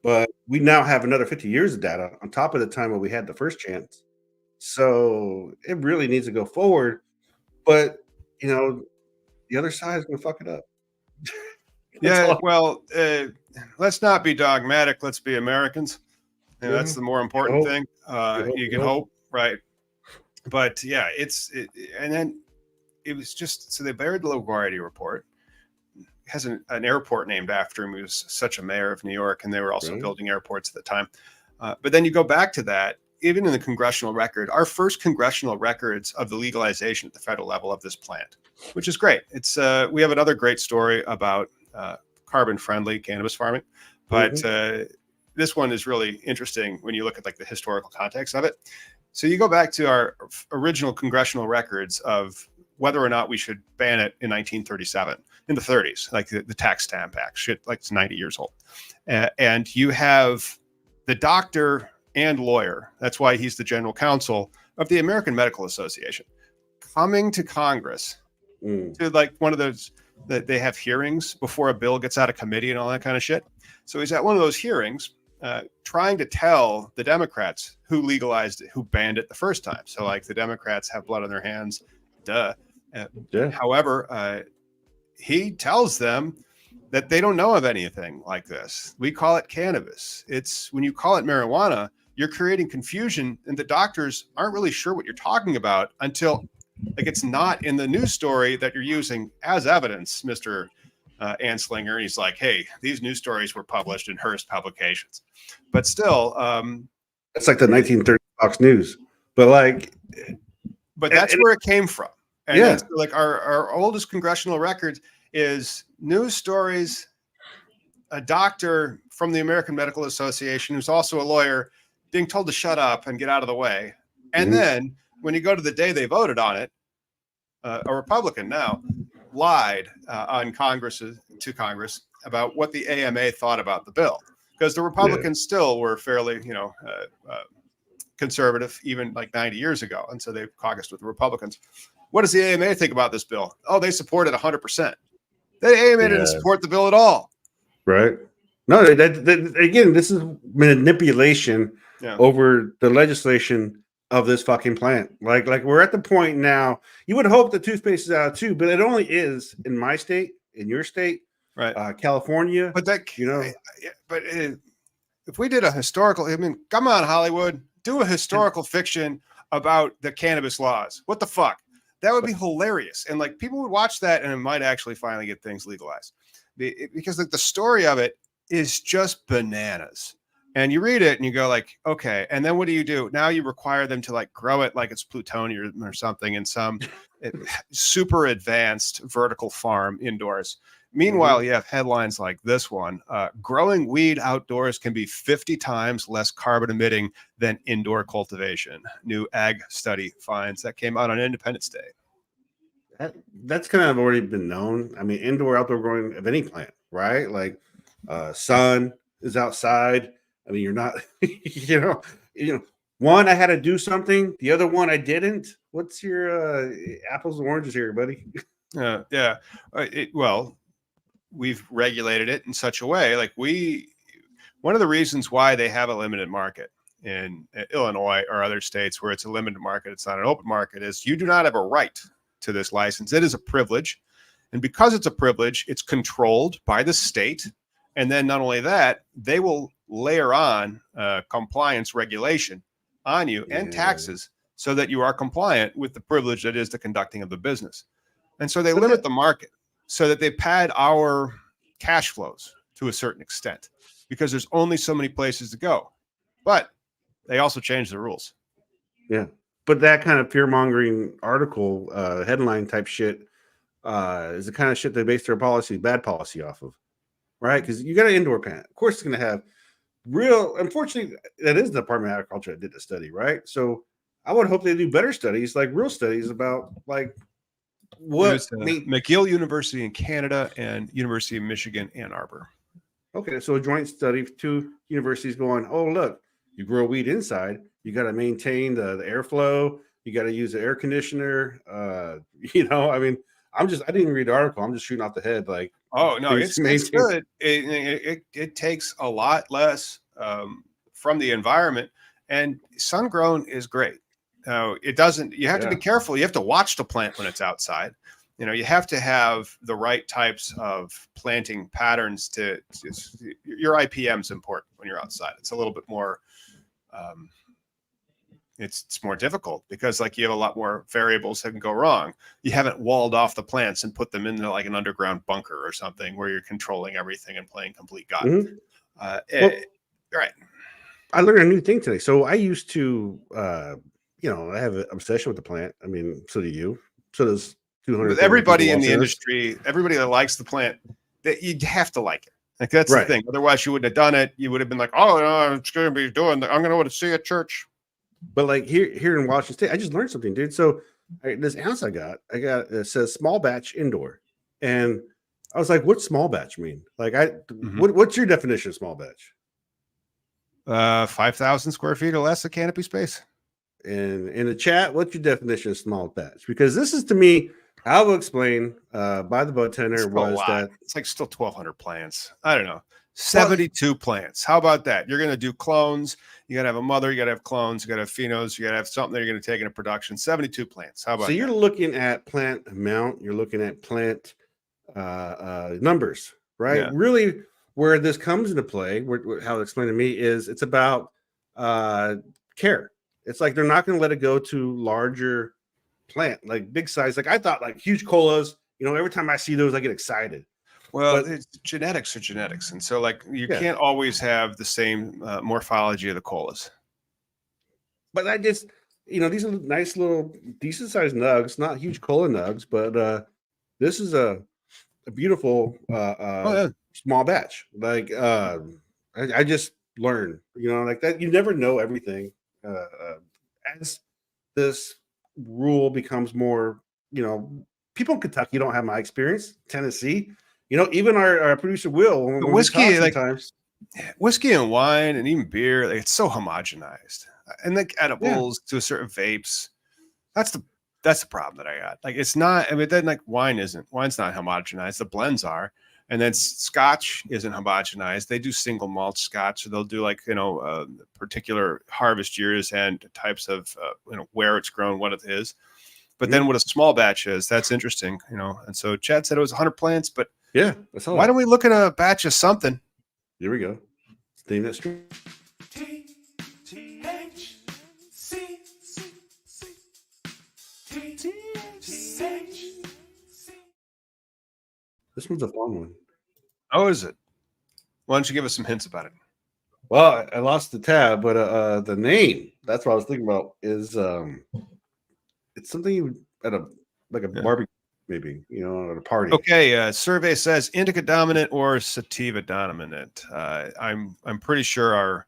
S2: But we now have another 50 years of data on top of the time when we had the first chance. So it really needs to go forward. But, the other side is going to fuck it up.
S1: Let's not be dogmatic. Let's be Americans. And that's the more important thing. You can hope, right? But and then it was just, so they buried the LaGuardia report. Has an airport named after him. He was such a mayor of New York, and they were also building airports at the time. But then you go back to that, even in the congressional record, our first congressional records of the legalization at the federal level of this plant, which is great. It's we have another great story about carbon-friendly cannabis farming, but this one is really interesting when you look at like the historical context of it. So you go back to our original congressional records of whether or not we should ban it in 1937, in the 30s, like the Tax Stamp Act, shit, like it's 90 years old. And you have the doctor and lawyer, that's why he's the general counsel of the American Medical Association, coming to Congress to like one of those, that they have hearings before a bill gets out of committee and all that kind of shit. So he's at one of those hearings trying to tell the Democrats who legalized it, who banned it the first time. So like the Democrats have blood on their hands, duh. However, he tells them that they don't know of anything like this. We call it cannabis. It's when you call it marijuana, you're creating confusion, and the doctors aren't really sure what you're talking about until like it's not in the news story that you're using as evidence, Mr. Anslinger. And he's like, hey, these news stories were published in Hearst publications. But still,
S2: it's like the 1930 Fox News. But
S1: that's where it came from. And that's like our oldest congressional records is news stories, a doctor from the American Medical Association, who's also a lawyer, being told to shut up and get out of the way. And then when you go to the day they voted on it, a Republican now, lied on Congress about what the AMA thought about the bill, because the Republicans still were fairly, conservative, even like 90 years ago. And so they caucused with the Republicans. What does the AMA think about this bill? Oh, they support it 100%. The AMA didn't support the bill at all.
S2: Right. No, that again, this is manipulation over the legislation of this fucking plant. Like we're at the point now, you would hope the toothpaste is out too, but it only is in my state, in your state,
S1: right?
S2: California.
S1: But if we did a historical, I mean, come on, Hollywood, do a historical fiction about the cannabis laws. What the fuck? That would be hilarious. And like people would watch that and it might actually finally get things legalized, because like the story of it is just bananas. And you read it and you go like, okay. And then what do? Now you require them to like grow it like it's plutonium or something in some super advanced vertical farm indoors. Meanwhile, you have headlines like this one: growing weed outdoors can be 50 times less carbon emitting than indoor cultivation. New ag study finds. That came out on Independence Day.
S2: That's kind of already been known. I mean, indoor, outdoor growing of any plant, right? Like sun is outside. I mean, you're not, one, I had to do something. The other one, I didn't. What's your apples and oranges here, buddy?
S1: Well, we've regulated it in such a way. Like one of the reasons why they have a limited market in Illinois or other states where it's a limited market, it's not an open market, is you do not have a right to this license. It is a privilege. And because it's a privilege, it's controlled by the state. And then not only that, they will layer on compliance regulation on you and taxes so that you are compliant with the privilege that is the conducting of the business. And so they limit the market so that they pad our cash flows to a certain extent, because there's only so many places to go. But they also change the rules.
S2: Yeah. But that kind of fear-mongering article, headline type shit, is the kind of shit they base their bad policy off of. Right? Because you got an indoor plant. Of course, it's going to have unfortunately, that is the Department of Agriculture that did the study, right? So I would hope they do better studies, like real studies about like what
S1: McGill University in Canada and University of Michigan, Ann Arbor.
S2: Okay, so a joint study, 2 universities going, oh, look, you grow weed inside, you got to maintain the airflow, you got to use the air conditioner. I mean, I didn't even read the article. I'm just shooting off the head. Like,
S1: oh no, it's good. It takes a lot less from the environment, and sun grown is great. It doesn't. You have to be careful. You have to watch the plant when it's outside. You have to have the right types of planting patterns your IPM is important when you're outside. It's a little bit more. It's more difficult because like you have a lot more variables that can go wrong. You haven't walled off the plants and put them into like an underground bunker or something where you're controlling everything and playing complete God. Right.
S2: I learned a new thing today. So I used to, I have an obsession with the plant. I mean, so do you. So does 200.
S1: Everybody in the industry, everybody that likes the plant, that you have to like it. Like that's the thing. Otherwise, you wouldn't have done it. You would have been like, oh, no, I'm just going to be doing. I'm going to see at church.
S2: But like here in Washington State, I just learned something, dude. So this ounce I got it says small batch indoor, and I was like, what's small batch mean? Like, what's your definition of small batch?
S1: 5,000 square feet or less of canopy space.
S2: And in the chat, what's your definition of small batch? Because this is, to me, I will explain by the bartender was that
S1: it's like still 1,200 plants. I don't know. 72 plants. How about that? You're going to do clones. You got to have a mother. You got to have clones. You got to have phenos. You got to have something that you're going to take into production. 72 plants. How about
S2: so you're looking at plant amount. You're looking at plant numbers, right? Yeah. Really, where this comes into play, how it explained to me is it's about care. It's like they're not going to let it go to larger plant, like big size. Like I thought, like huge colas. Every time I see those, I get excited.
S1: Well, genetics are genetics. And so like you can't always have the same morphology of the colas.
S2: But I just, these are nice little decent sized nugs, not huge cola nugs, but this is a beautiful small batch. Like I just learned, like that. You never know everything as this rule becomes more, people in Kentucky don't have my experience. Tennessee, even our producer Will, when we
S1: whiskey,
S2: talk sometimes,
S1: whiskey and wine and even beer, like, it's so homogenized, and like edibles to a certain vapes. That's the problem that I got. Like, it's not. I mean, then like wine's not homogenized. The blends are. And then Scotch isn't homogenized. They do single malt Scotch, so they'll do like particular harvest years and types of where it's grown, what it is. But then what a small batch is, that's interesting, And so Chad said it was 100 plants, but
S2: yeah,
S1: why don't we look at a batch of something?
S2: Here we go. Theme that stream. This one's a fun one.
S1: Oh, is it? Why don't you give us some hints about it?
S2: Well, I lost the tab, but the name, that's what I was thinking about, is it's something at a barbecue, maybe, at a party.
S1: Okay, survey says indica dominant or sativa dominant. I'm pretty sure our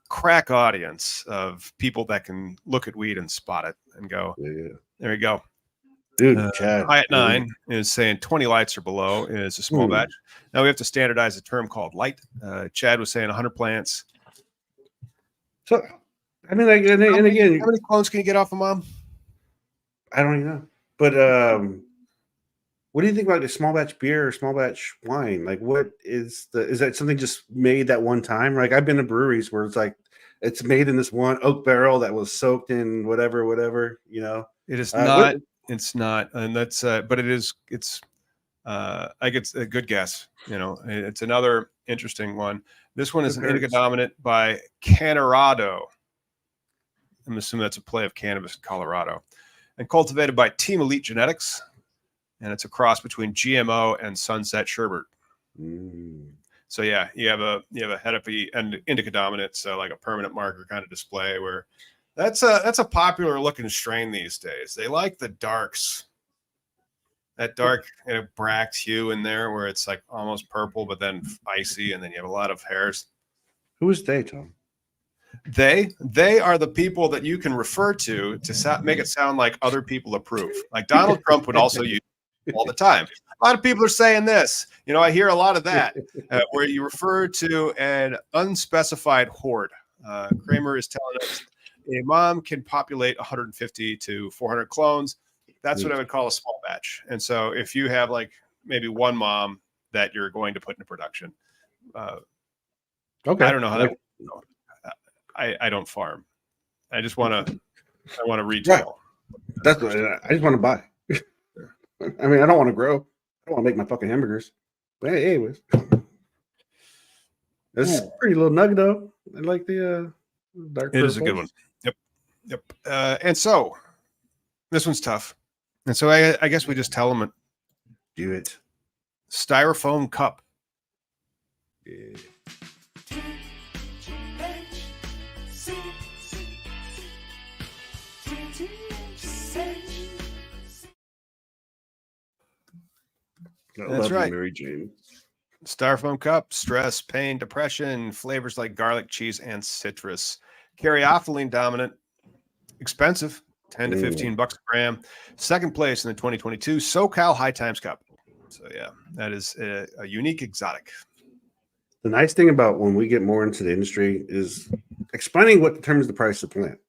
S1: crack audience of people that can look at weed and spot it and go, there we go.
S2: Dude, Chad.
S1: HYATT 9 is saying 20 lights or below is a small batch. Now we have to standardize a term called light. Chad was saying 100 plants.
S2: So, I mean, and again,
S1: how many clones can you get off a mom?
S2: I don't even know. But what do you think about the small batch beer or small batch wine? Like, what is that something just made that one time? Like, I've been to breweries where it's like it's made in this one oak barrel that was soaked in whatever.
S1: It is not. It's not, and that's but it is. It's I guess a good guess. It's another interesting one. This one is an indica dominant by Canorado. I'm assuming that's a play of cannabis in Colorado, and cultivated by Team Elite Genetics, and it's a cross between GMO and Sunset Sherbert. So yeah, you have a Hennepy and indica dominant, so like a permanent marker kind of display where. That's a popular looking strain these days. They like the darks, that dark brax hue in there where it's like almost purple, but then icy, and then you have a lot of hairs.
S2: Who is they, Tom?
S1: They are the people that you can refer to make it sound like other people approve. Like Donald Trump would also use all the time. A lot of people are saying this. I hear a lot of that where you refer to an unspecified horde. Kramer is telling us. A mom can populate 150 to 400 clones. That's what I would call a small batch. And so if you have like maybe one mom that you're going to put into production,
S2: okay,
S1: I don't know how that. I don't farm. I want to retail.
S2: Right. That's what I just want to buy. I mean, I don't want to grow. I don't want to make my fucking hamburgers. But hey, anyways, it's a pretty little nugget though. I like the dark.
S1: It is a good one. Yep. And so this one's tough. And so I guess we just tell them
S2: do it.
S1: Styrofoam cup.
S2: Yeah.
S1: That's right.
S2: Mary Jane.
S1: Styrofoam cup, stress, pain, depression, flavors like garlic, cheese, and citrus. Caryophyllene dominant. Expensive, 10 to 15 bucks a gram. Second place in the 2022 SoCal High Times Cup. So yeah, that is a unique exotic.
S2: The nice thing about when we get more into the industry is explaining what determines the price of the plant.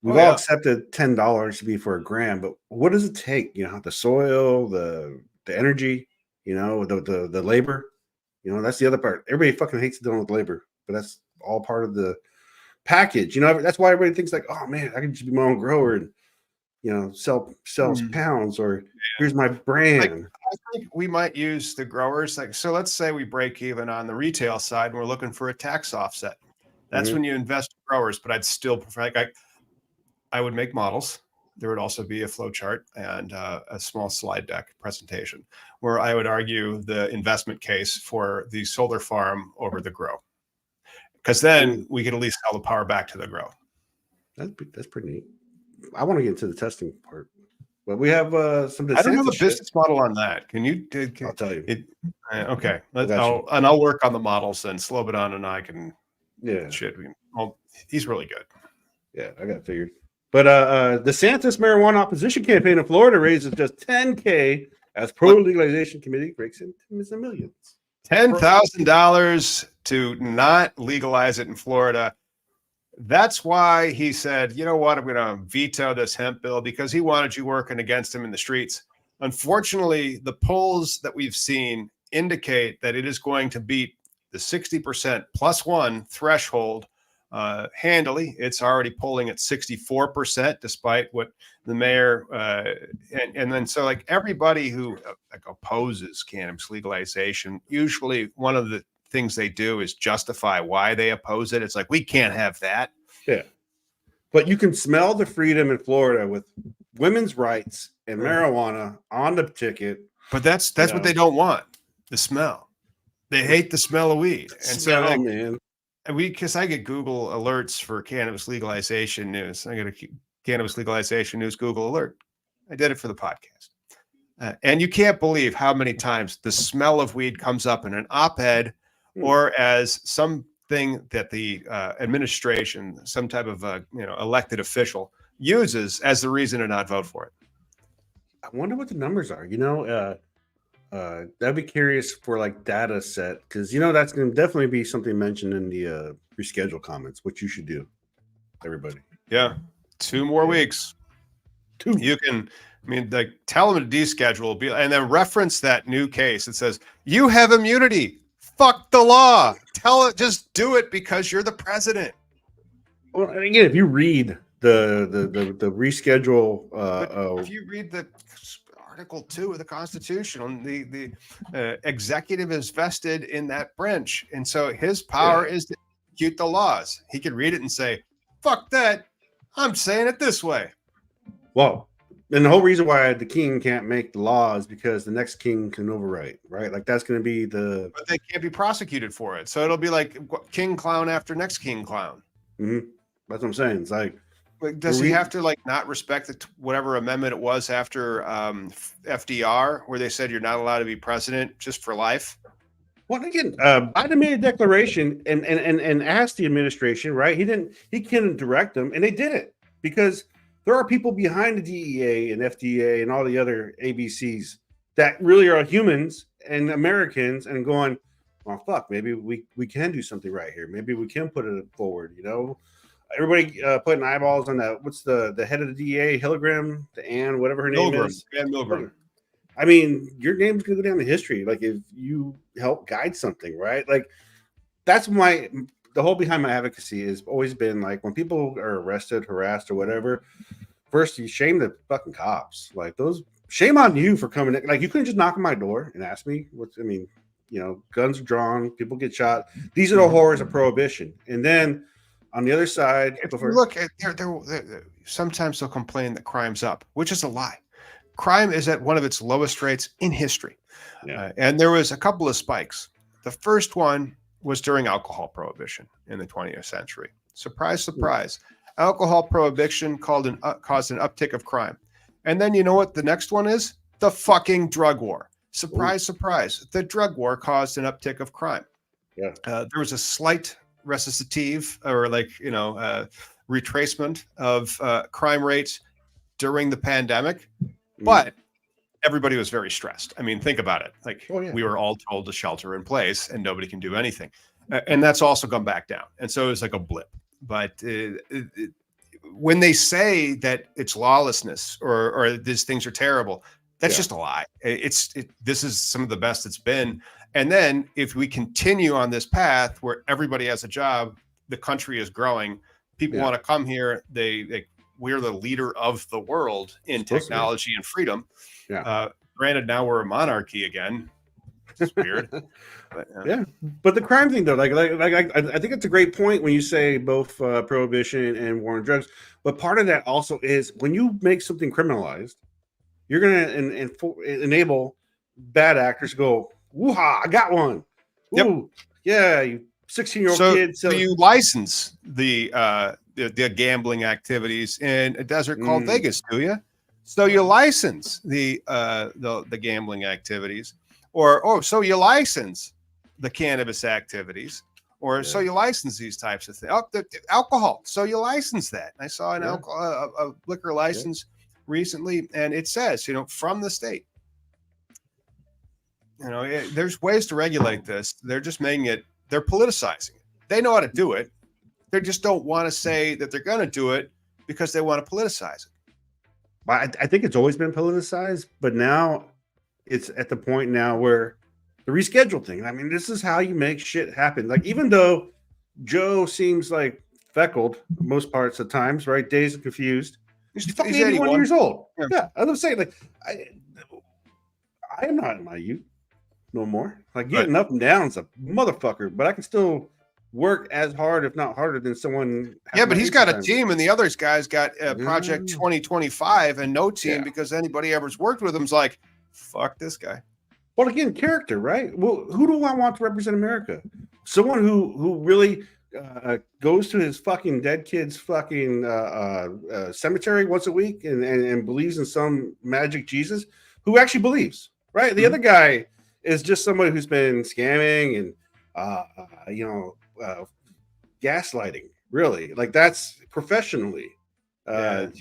S2: We've all accepted $10 to be for a gram, but what does it take? The soil, the energy, the labor. That's the other part. Everybody fucking hates dealing with labor, but that's all part of the package. That's why everybody thinks like, oh man, I can just be my own grower and sell pounds, or here's my brand.
S1: I think we might use the growers. So let's say we break even on the retail side and we're looking for a tax offset. That's when you invest in growers, but I'd still prefer, I would make models. There would also be a flow chart and a small slide deck presentation where I would argue the investment case for the solar farm over the grow. Because then we could at least sell the power back to the grow.
S2: That's pretty neat. I want to get into the testing part, but we have some.
S1: I don't have a business model on that. Can you?
S2: I'll tell you.
S1: Okay, I'll work on the models and Slobodan and I can.
S2: Yeah.
S1: Shit. He's really good.
S2: Yeah, I got it figured. But DeSantis marijuana opposition campaign in Florida raises just $10K as pro-legalization committee breaks into the millions.
S1: $10,000 to not legalize it in Florida. That's why he said, you know what, I'm going to veto this hemp bill, because he wanted you working against him in the streets. Unfortunately, the polls that we've seen indicate that it is going to beat the 60% plus one threshold handily. It's already polling at 64%, despite what the mayor and then so like everybody who like opposes cannabis legalization, usually one of the things they do is justify why they oppose it. It's like, we can't have that.
S2: Yeah. But you can smell the freedom in Florida with women's rights and marijuana on the ticket.
S1: But that's what they don't want, the smell. They hate the smell of weed. And
S2: Smell,
S1: so like,
S2: man.
S1: because I get Google alerts for cannabis legalization news. I get a cannabis legalization news Google alert. I did it for the podcast. And you can't believe how many times the smell of weed comes up in an op-ed or as something that the administration, some type of elected official uses as the reason to not vote for it.
S2: I wonder what the numbers are. I'd be curious for like data set, because that's going to definitely be something mentioned in the reschedule comments, which you should do, everybody.
S1: Yeah, 2 more weeks.
S2: 2.
S1: You can, like, tell them to deschedule, and then reference that new case. It says you have immunity. Fuck the law. Tell it, just do it because you're the president.
S2: Well, and again, if you read the reschedule,
S1: if you read the Article 2 of the Constitution, the executive is vested in that branch, and so his power is to execute the laws. He could read it and say, "Fuck that! I'm saying it this way."
S2: Well, and the whole reason why the king can't make the law is because the next king can overwrite, right? Like that's going to be the.
S1: But they can't be prosecuted for it, so it'll be like king clown after next king clown.
S2: Mm-hmm. That's what I'm saying. It's like,
S1: does he have to like not respect whatever amendment it was after FDR, where they said you're not allowed to be president just for life?
S2: Well, again, Biden made a declaration and asked the administration, right? He couldn't direct them, and they did it because there are people behind the DEA and FDA and all the other ABCs that really are humans and Americans, and going, well, fuck, maybe we can do something right here. Maybe we can put it forward, Everybody putting eyeballs on that. What's the head of the DEA, Hilligram, whatever her name is?
S1: Ann Milgram.
S2: I mean, your name's going to go down in history. Like, if you help guide something, right? Like, that's the whole behind my advocacy has always been like, when people are arrested, harassed, or whatever, first you shame the fucking cops. Like, shame on you for coming in. Like, you couldn't just knock on my door and ask me guns are drawn, people get shot. These are the horrors of prohibition. And then on the other side,
S1: if you look at sometimes they'll complain that crime's up, which is a lie. Crime is at one of its lowest rates in history. Yeah. And there was a couple of spikes. The first one was during alcohol prohibition in the 20th century. Surprise, surprise. Alcohol prohibition caused an uptick of crime. And then you know what the next one is? The fucking drug war. Surprise, surprise. The drug war caused an uptick of crime.
S2: Yeah.
S1: There was a slight recitative or retracement of crime rates during the pandemic, but everybody was very stressed. I mean, think about it. Like, we were all told to shelter in place and nobody can do anything. And that's also gone back down. And so it's like a blip. But when they say that it's lawlessness or these things are terrible, that's just a lie. This is some of the best it's been. And then if we continue on this path where everybody has a job, the country is growing, people want to come here. We're the leader of the world in technology and freedom. Yeah. Granted, now we're a monarchy again. It's weird.
S2: But the crime thing, though, like I think it's a great point when you say both prohibition and war on drugs. But part of that also is when you make something criminalized, you're going to enable bad actors to go, woo-ha, I got one. Ooh, yeah, you 16-year-old kid.
S1: So you license the gambling activities in a desert called Vegas, do you? So you license the gambling activities, so you license the cannabis activities, Or so you license these types of things. Oh, the alcohol. So you license that. I saw an alcohol, a liquor license recently, and it says, from the state. There's ways to regulate this. They're just making it. They're politicizing it. They know how to do it. They just don't want to say that they're going to do it because they want to politicize it.
S2: I think it's always been politicized, but now it's at the point now where the reschedule thing. I mean, this is how you make shit happen. Like, even though Joe seems like feckled most parts of times, right? Dazed and confused. He's fucking 81 years old. Yeah, I was saying, like, I am not in my youth no more. Like, getting up and down is a motherfucker, but I can still work as hard, if not harder, than someone.
S1: Yeah, but he's got a team, and the other guy's got Project 2025 and no team because anybody ever's worked with him's like, fuck this guy.
S2: Well, again, character, right? Well, who do I want to represent America? Someone who really goes to his fucking dead kid's fucking cemetery once a week and believes in some magic Jesus, who actually believes, right? The other guy is just somebody who's been scamming and gaslighting, really. Like, that's professionally, not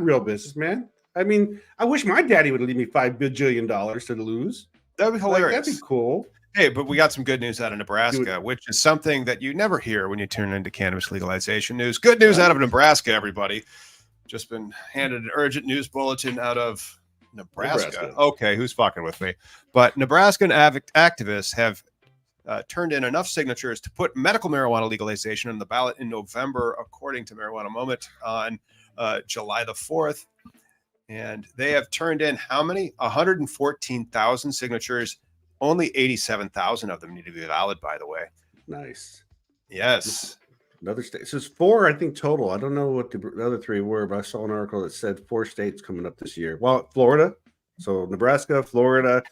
S2: real business, man. I mean, I wish my daddy would leave me $5 bajillion to lose.
S1: That'd be hilarious.
S2: Like, that'd be cool.
S1: Hey, but we got some good news out of Nebraska, which is something that you never hear when you turn into cannabis legalization news. Good news out of Nebraska, everybody. Just been handed an urgent news bulletin out of Nebraska. Okay, who's fucking with me? But Nebraskan activists have turned in enough signatures to put medical marijuana legalization on the ballot in November, according to Marijuana Moment, on July the 4th. And they have turned in how many? 114,000 signatures. Only 87,000 of them need to be valid, by the way.
S2: Nice.
S1: Yes.
S2: Another state. So it's 4, I think, total. I don't know what the other 3 were, but I saw an article that said 4 states coming up this year. Well, Florida. So Nebraska, Florida.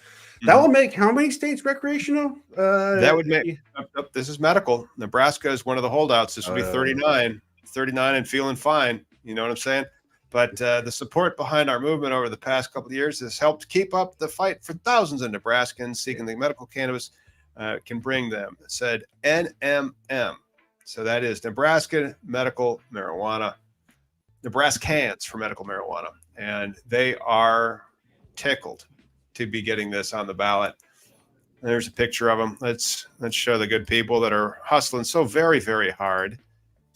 S2: That will make how many states recreational?
S1: That would make, this is medical. Nebraska is one of the holdouts. This would be 39 and feeling fine. You know what I'm saying? But the support behind our movement over the past couple of years has helped keep up the fight for thousands of Nebraskans seeking the medical cannabis can bring them. It said NMM. So that is Nebraska Medical Marijuana, Nebraskans for medical marijuana. And they are tickled to be getting this on the ballot. And there's a picture of them. Let's show the good people that are hustling so very, very hard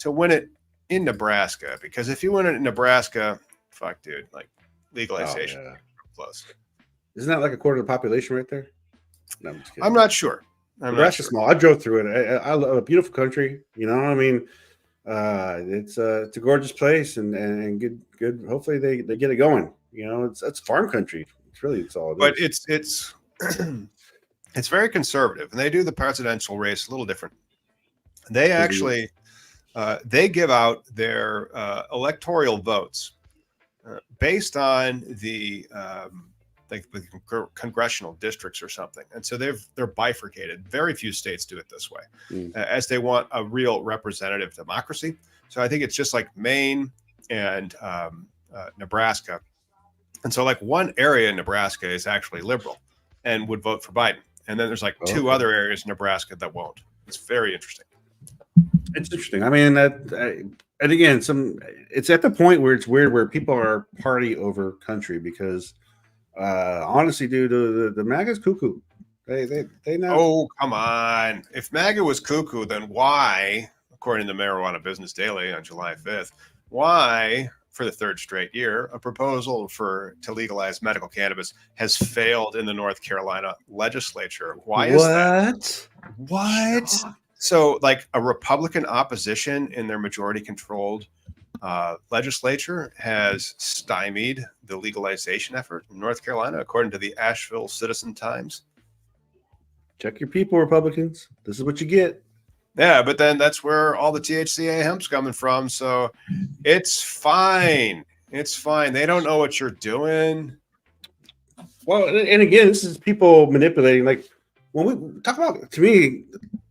S1: to win it in Nebraska, because if you win it in Nebraska, fuck, dude, like legalization, close.
S2: Isn't that like a quarter of the population right there? No, I'm just kidding.
S1: I'm not sure.
S2: Nebraska's small. I drove through it. I love a beautiful country. You know, I mean, it's a gorgeous place and good. Hopefully they get it going. You know, it's farm country. It's all.
S1: But it's it's very conservative, and they do the presidential race a little different. They actually. They give out their electoral votes based on the congressional districts or something, and so they're bifurcated. Very few states do it this way, as they want a real representative democracy. So I think it's just like Maine and Nebraska, and so like one area in Nebraska is actually liberal and would vote for Biden, and then there's like 2 other areas in Nebraska that won't. It's very interesting.
S2: It's interesting. I mean, and again, it's at the point where it's weird, where people are party over country, because honestly, dude, the MAGA's cuckoo. They know.
S1: Oh, come on! If MAGA was cuckoo, then why, according to Marijuana Business Daily on July 5th, why, for the 3rd straight year, a proposal to legalize medical cannabis has failed in the North Carolina legislature? Why is that? What? So, like, a Republican opposition in their majority-controlled legislature has stymied the legalization effort in North Carolina, according to the Asheville Citizen-Times.
S2: Check your people, Republicans. This is what you get.
S1: Yeah, but then that's where all the THCA hemp's coming from. So it's fine. It's fine. They don't know what you're doing.
S2: Well, and again, this is people manipulating. Like, when we talk about, to me,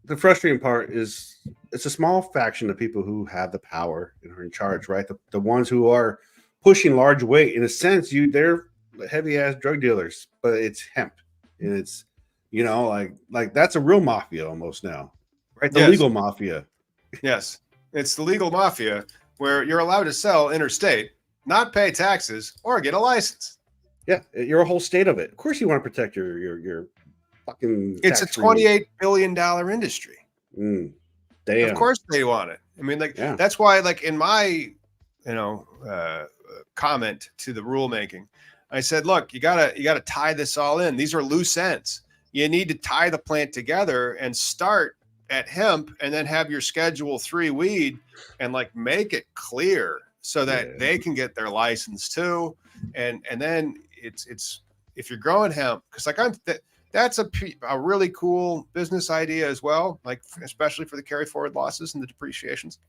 S2: the frustrating part is it's a small faction of people who have the power and are in charge, right? The ones who are pushing large weight. In a sense, they're heavy ass drug dealers, but it's hemp, and it's, you know, like that's a real mafia almost now. Right, the
S1: Yes.
S2: legal mafia.
S1: Yes, it's the legal mafia where you're allowed to sell interstate, not pay taxes, or get a license.
S2: Yeah, you're a whole state of it. Of course, you want to protect your fucking.
S1: It's a $28 billion industry.
S2: Damn.
S1: Of course they want it. I mean, like that's why, like in my, comment to the rulemaking, I said, look, you gotta tie this all in. These are loose ends. You need to tie the plant together and start at hemp, and then have your Schedule 3 weed, and like make it clear so that they can get their license too. And then it's if you're growing hemp, because like that's a really cool business idea as well, like especially for the carry forward losses and the depreciations.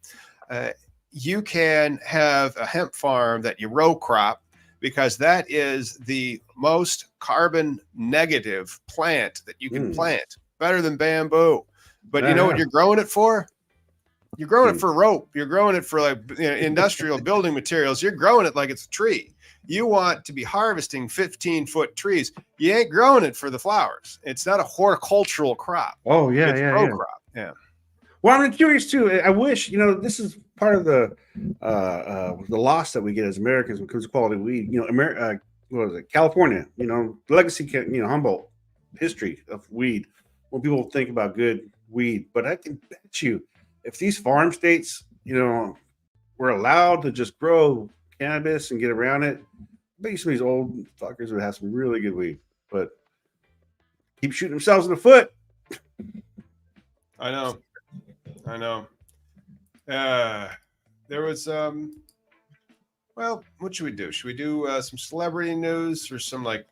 S1: You can have a hemp farm that you row crop, because that is the most carbon negative plant that you can plant, better than bamboo. But you know what you're growing it for? You're growing it for rope. You're growing it for like industrial building materials. You're growing it like it's a tree. You want to be harvesting 15-foot trees. You ain't growing it for the flowers. It's not a horticultural crop.
S2: Oh yeah,
S1: it's a row crop. Yeah.
S2: Well, I'm curious too. I wish, this is part of the loss that we get as Americans when it comes to quality weed. What was it? California, the legacy, Humboldt history of weed, when people think about good weed. But I can bet you, if these farm states, were allowed to just grow cannabis and get around it, I bet you some of these old fuckers would have some really good weed. But keep shooting themselves in the foot.
S1: I know. There was well, what should we do? Should we do some celebrity news or some like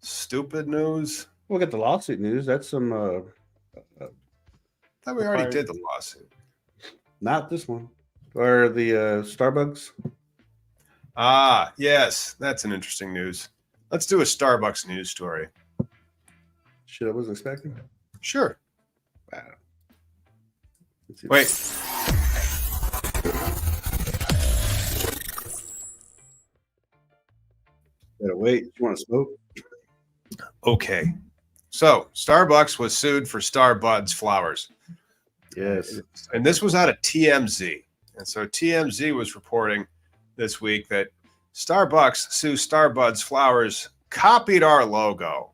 S1: stupid news?
S2: We'll get the lawsuit news. That's some
S1: I thought we already did the lawsuit.
S2: Not this one. Or the Starbucks.
S1: Ah, yes, that's an interesting news. Let's do a Starbucks news story.
S2: Shit, I wasn't expecting.
S1: Sure.
S2: Wow.
S1: Wait.
S2: Better wait. You want to smoke?
S1: Okay. So Starbucks was sued for Starbuds flowers.
S2: Yes.
S1: And this was out of TMZ. And so TMZ was reporting this week that Starbucks sues Starbuds flowers, copied our logo.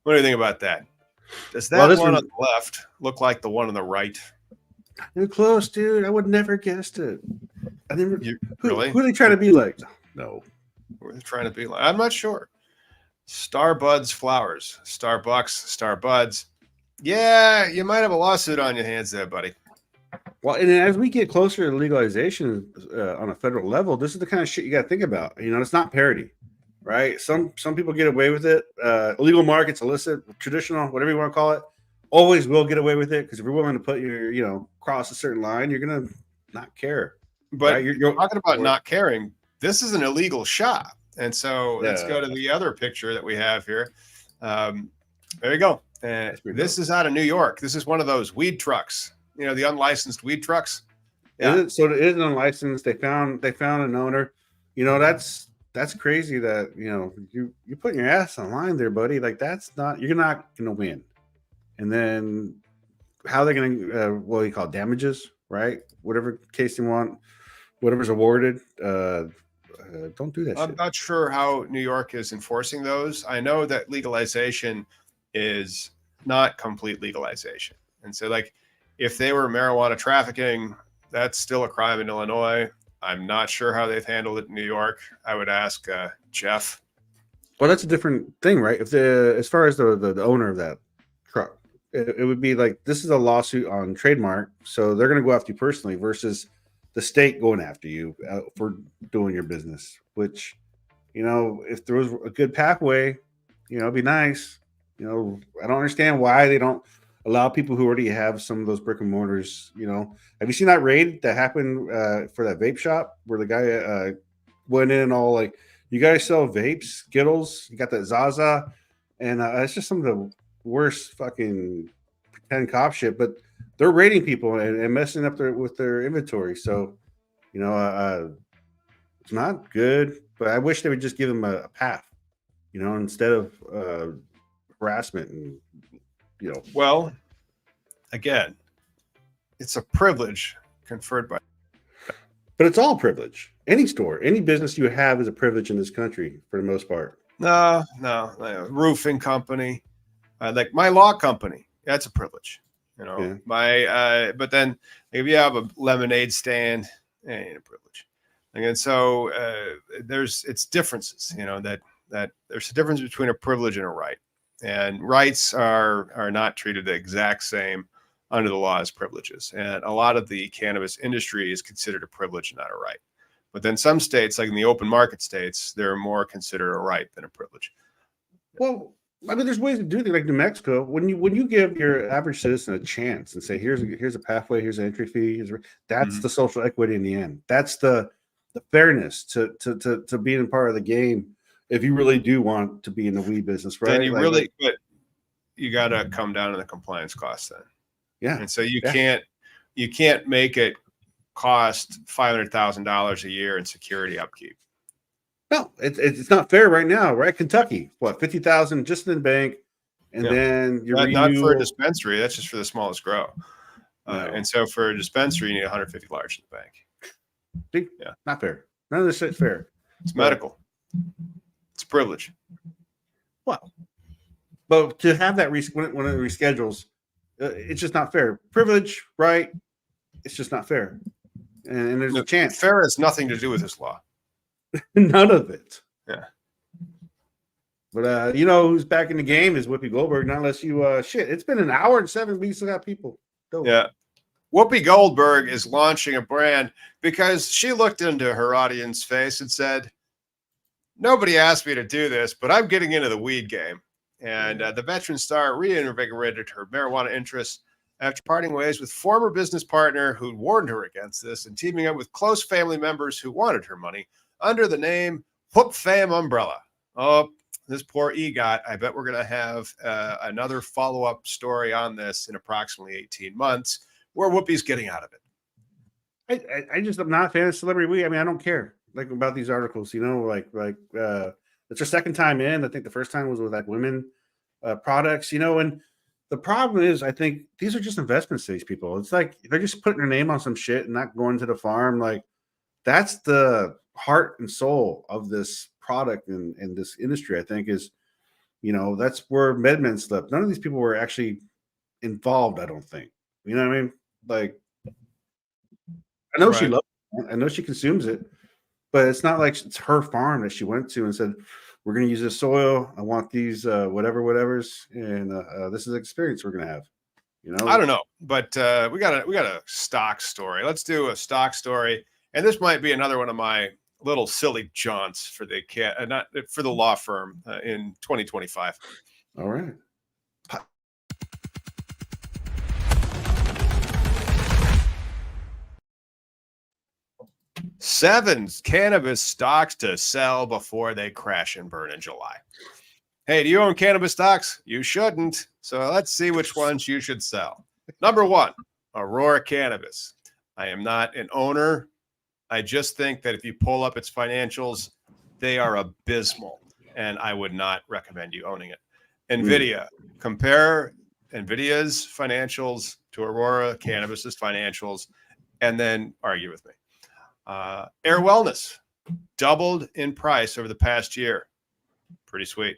S1: What do you think about that? Does that one on the left look like the one on the right?
S2: You're close, dude. I would never guessed it. I never.
S1: Really?
S2: Who are they trying to be like? No.
S1: Who are they trying to be like? I'm not sure. Starbuds flowers. Starbucks, Starbuds. Yeah, you might have a lawsuit on your hands there, buddy.
S2: Well, and as we get closer to legalization on a federal level, this is the kind of shit you got to think about. It's not parody, right? Some people get away with it. Illegal markets, illicit, traditional, whatever you want to call it, always will get away with it, because if you're willing to put your, cross a certain line, you're gonna not care.
S1: But
S2: right?
S1: you're talking about not caring. This is an illegal shop, and so let's go to the other picture that we have here. There you go. This is out of New York. This is one of those weed trucks. The unlicensed weed trucks.
S2: Yeah. So it is unlicensed. They found an owner. That's crazy that you're putting your ass online there, buddy. Like you're not gonna win. And then how they're gonna what do you call it? Damages, right? Whatever case you want, whatever's awarded. Don't do that.
S1: I'm not sure how New York is enforcing those. I know that legalization is not complete legalization, and so like, if they were marijuana trafficking, that's still a crime in Illinois. I'm not sure how they've handled it in New York. I would ask Jeff.
S2: Well, that's a different thing, right? As far as the owner of that truck, it would be like, this is a lawsuit on trademark, so they're going to go after you personally, versus the state going after you for doing your business. Which, if there was a good pathway, it'd be nice. I don't understand why they don't allow people who already have some of those brick and mortars. Have you seen that raid that happened for that vape shop where the guy went in and all like, you guys sell vapes, Skittles, you got that Zaza, and it's just some of the worst fucking pretend cop shit. But they're raiding people and messing up with their inventory. So, it's not good. But I wish they would just give them a path, instead of harassment and.
S1: Well, again, it's a privilege conferred by.
S2: But it's all privilege. Any store, any business you have is a privilege in this country for the most part.
S1: No. Roofing company, like my law company, that's a privilege. But then if you have a lemonade stand, it ain't a privilege. And so it's differences, that there's a difference between a privilege and a right, and rights are not treated the exact same under the law as privileges. And a lot of the cannabis industry is considered a privilege, not a right. But then some states, like in the open market states, they're more considered a right than a privilege.
S2: Well, I mean, there's ways to do things like New Mexico. When you give your average citizen a chance and say, here's a pathway, here's an entry fee, that's the social equity in the end. That's the fairness to being a part of the game. If you really do want to be in the weed business, right?
S1: Then but you got to come down to the compliance costs then.
S2: Yeah.
S1: And so you can't make it cost $500,000 a year in security upkeep.
S2: No, it's not fair right now, right? Kentucky, what, 50,000 just in the bank, and then you're
S1: not for a dispensary. That's just for the smallest grow. And so for a dispensary, you need 150 large in the bank.
S2: See? Yeah, not fair. None of this shit's fair.
S1: It's medical. It's privilege.
S2: Well, but to have that when it reschedules, it's just not fair. Privilege, right? It's just not fair. And there's a chance.
S1: Fair has nothing to do with this law.
S2: None of it.
S1: Yeah.
S2: But who's back in the game is Whoopi Goldberg. Not unless you it's been an hour and 7 weeks. We got people.
S1: Yeah. Whoopi Goldberg is launching a brand because she looked into her audience face and said, nobody asked me to do this, but I'm getting into the weed game. And the veteran star reinvigorated her marijuana interests after parting ways with former business partner who warned her against this and teaming up with close family members who wanted her money under the name Whoop Fam Umbrella. Oh, this poor EGOT. I bet we're going to have another follow-up story on this in approximately 18 months where Whoopi's getting out of it.
S2: I'm not a fan of celebrity weed. I mean, I don't care about these articles, it's her second time in. I think the first time was with like women products, and the problem is I think these are just investments to these people. It's like they're just putting their name on some shit and not going to the farm. Like that's the heart and soul of this product and this industry, I think, is, that's where MedMen slipped. None of these people were actually involved, I don't think. You know what I mean? Like, I know she loves it. I know she consumes it, but it's not like it's her farm that she went to and said, we're going to use this soil. I want these whatevers, and this is the experience we're going to have.
S1: I don't know, but we got a stock story. Let's do a stock story, and this might be another one of my little silly jaunts for the not for the law firm in 2025.
S2: All right.
S1: Seven cannabis stocks to sell before they crash and burn in July. Hey, do you own cannabis stocks? You shouldn't. So let's see which ones you should sell. Number one, Aurora Cannabis. I am not an owner. I just think that if you pull up its financials, they are abysmal, and I would not recommend you owning it. NVIDIA. Compare NVIDIA's financials to Aurora Cannabis's financials, and then argue with me. Air Wellness doubled in price over the past year. Pretty sweet.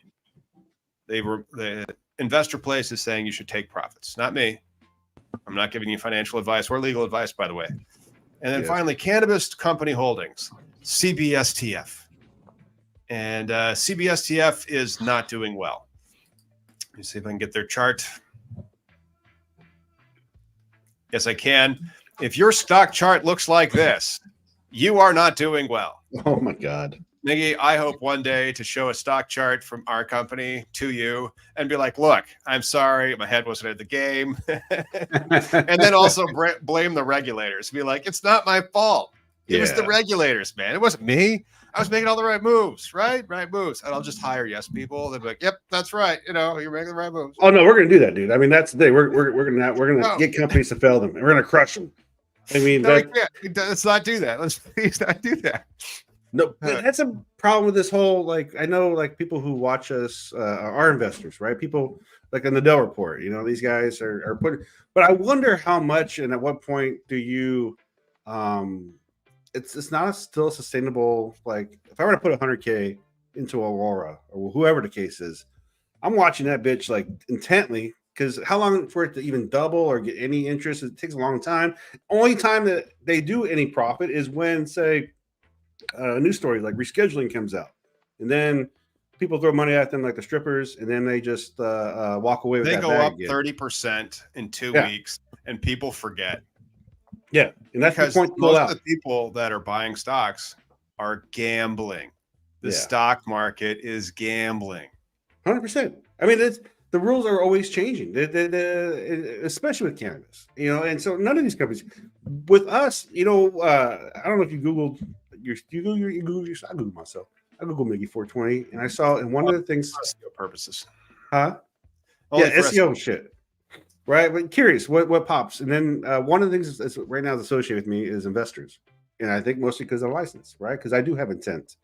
S1: The investor place is saying you should take profits. Not me. I'm not giving you financial advice or legal advice, by the way. And then finally, Cannabis Company Holdings, CBSTF. And CBSTF is not doing well. Let me see if I can get their chart. Yes, I can. If your stock chart looks like this, you are not doing well.
S2: Oh, my God.
S1: Miggy, I hope one day to show a stock chart from our company to you and be like, look, I'm sorry, my head wasn't at the game. And then also blame the regulators. Be like, it's not my fault. It was the regulators, man. It wasn't me. I was making all the right moves, right? Right moves. And I'll just hire yes people. They'll be like, yep, that's right. You're making the right moves.
S2: Oh, no, we're going to do that, dude. I mean, that's the thing. We're going to get companies to fail them. And we're going to crush them. I mean,
S1: let's not do that. Let's please not do that.
S2: No, that's a problem with this whole, like, I know, like, people who watch us are investors, right? People like in the Dell Report, these guys are putting, but I wonder how much and at what point do you, it's not still sustainable. Like, if I were to put 100K into Aurora or whoever the case is, I'm watching that bitch like intently, because how long for it to even double or get any interest? It takes a long time. Only time that they do any profit is when, say, a news story like rescheduling comes out, and then people throw money at them like the strippers, and then they just walk away with
S1: They
S2: that
S1: go
S2: bag
S1: up
S2: again.
S1: 30% in 2 weeks, and people forget.
S2: Yeah, and that's
S1: because
S2: the point to pull
S1: most
S2: out.
S1: of the people that are buying stocks are gambling. The
S2: Yeah.
S1: stock market is gambling.
S2: 100%. I mean, the rules are always changing, especially with cannabis, and so none of these companies, with us, I don't know if you Googled, you Google I Googled myself. I Googled Miggy 420, and I saw in one of the things,
S1: For SEO purposes.
S2: Yeah, SEO shit. Right, but curious what pops, and then one of the things that's right now is associated with me is investors, and I think mostly because of license, right? Because I do have intent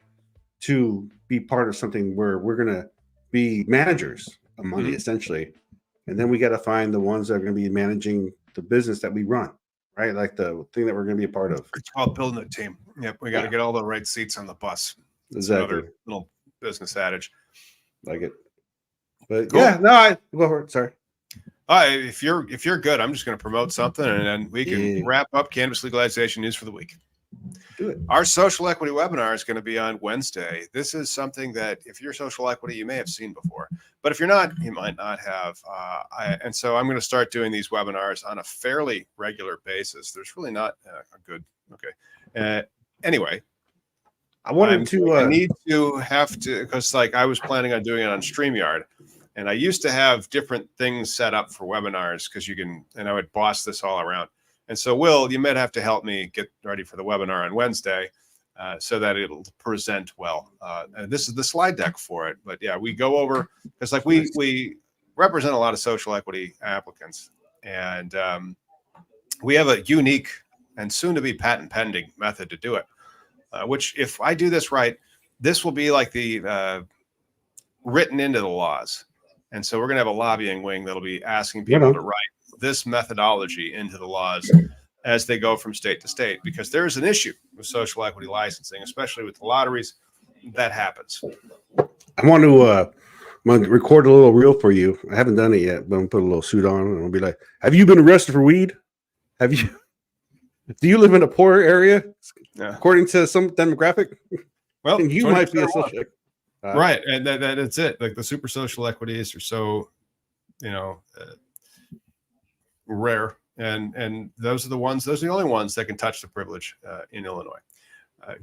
S2: to be part of something where we're gonna be managers of money, essentially, and then we got to find the ones that are going to be managing the business that we run, right? Like the thing that we're going to be a part of.
S1: It's called building a team. Yep, we got to get all the right seats on the bus. It's
S2: Exactly.
S1: another little business adage.
S2: Like it, but
S1: cool.
S2: Yeah, no, I go for it. Sorry.
S1: If you're good, I'm just going to promote something, and then we can wrap up cannabis legalization news for the week.
S2: Do it.
S1: Our social equity webinar is going to be on Wednesday. This is something that if you're social equity, you may have seen before, but if you're not, you might not have. And so I'm going to start doing these webinars on a fairly regular basis. There's really not a good. Okay. Anyway,
S2: I wanted to.
S1: I need to have to, because like I was planning on doing it on StreamYard. And I used to have different things set up for webinars because you can, and I would boss this all around. And so, Will, you might have to help me get ready for the webinar on Wednesday so that it'll present well. And this is the slide deck for it. But yeah, we go over, because like we represent a lot of social equity applicants. And we have a unique and soon to be patent pending method to do it, which if I do this right, this will be like the written into the laws. And so we're going to have a lobbying wing that'll be asking people to write this methodology into the laws as they go from state to state, because there's an issue with social equity licensing, especially with the lotteries. That happens.
S2: I want to record a little reel for you. I haven't done it yet, but I'm going to put a little suit on and I'll be like, have you been arrested for weed? Do you live in a poor area? Yeah. According to some demographic? Well, and you might be a suspect.
S1: Right, and that's it. Like the super social equities are so, rare, and those are the only ones that can touch the privilege in Illinois.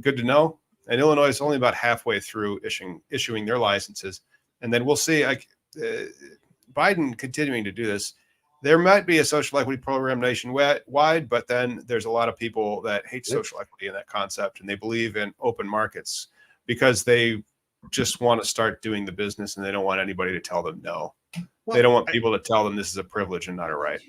S1: Good to know. And Illinois is only about halfway through issuing their licenses, and then we'll see. Biden continuing to do this. There might be a social equity program nationwide, but then there's a lot of people that hate social equity and that concept, and they believe in open markets because they just want to start doing the business, and they don't want anybody to tell them no. Well, they don't want people to tell them this is a privilege and not a right.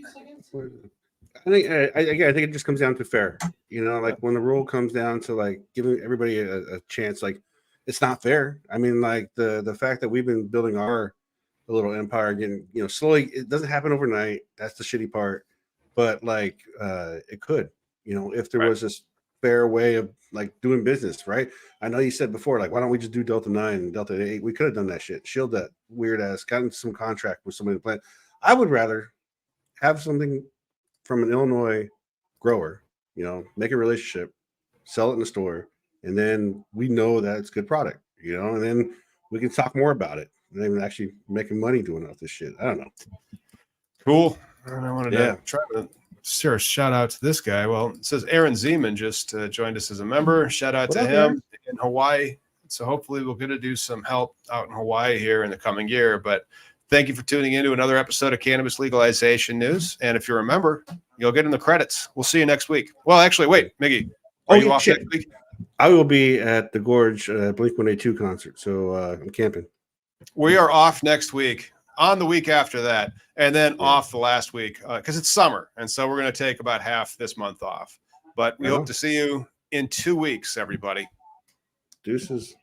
S2: I think it just comes down to fair. Like when the rule comes down to like giving everybody a chance, like it's not fair. I mean, like the fact that we've been building our little empire, getting slowly. It doesn't happen overnight. That's the shitty part. But like it could, if there was this fair way of like doing business, right? I know you said before, like, why don't we just do Delta 9 and Delta 8? We could have done that shit, shield that weird ass, gotten some contract with somebody to plant. I would rather have something from an Illinois grower, make a relationship, sell it in the store, and then we know that it's good product, and then we can talk more about it. And then actually making money doing all this shit. I don't know.
S1: Cool. And I wanted to try to share a shout out to this guy. Well, it says Aaron Zeman just joined us as a member. Shout out to him in Hawaii. So hopefully we'll get to do some help out in Hawaii here in the coming year. But thank you for tuning into another episode of Cannabis Legalization News. And if you remember, you'll get in the credits. We'll see you next week. Well, actually, wait, Miggy, are you off next week?
S2: I will be at the Gorge Blink-182 concert. So I'm camping.
S1: We are off next week, on the week after that, and then off the last week because it's summer. And so we're going to take about half this month off. But we hope to see you in 2 weeks, everybody.
S2: Deuces.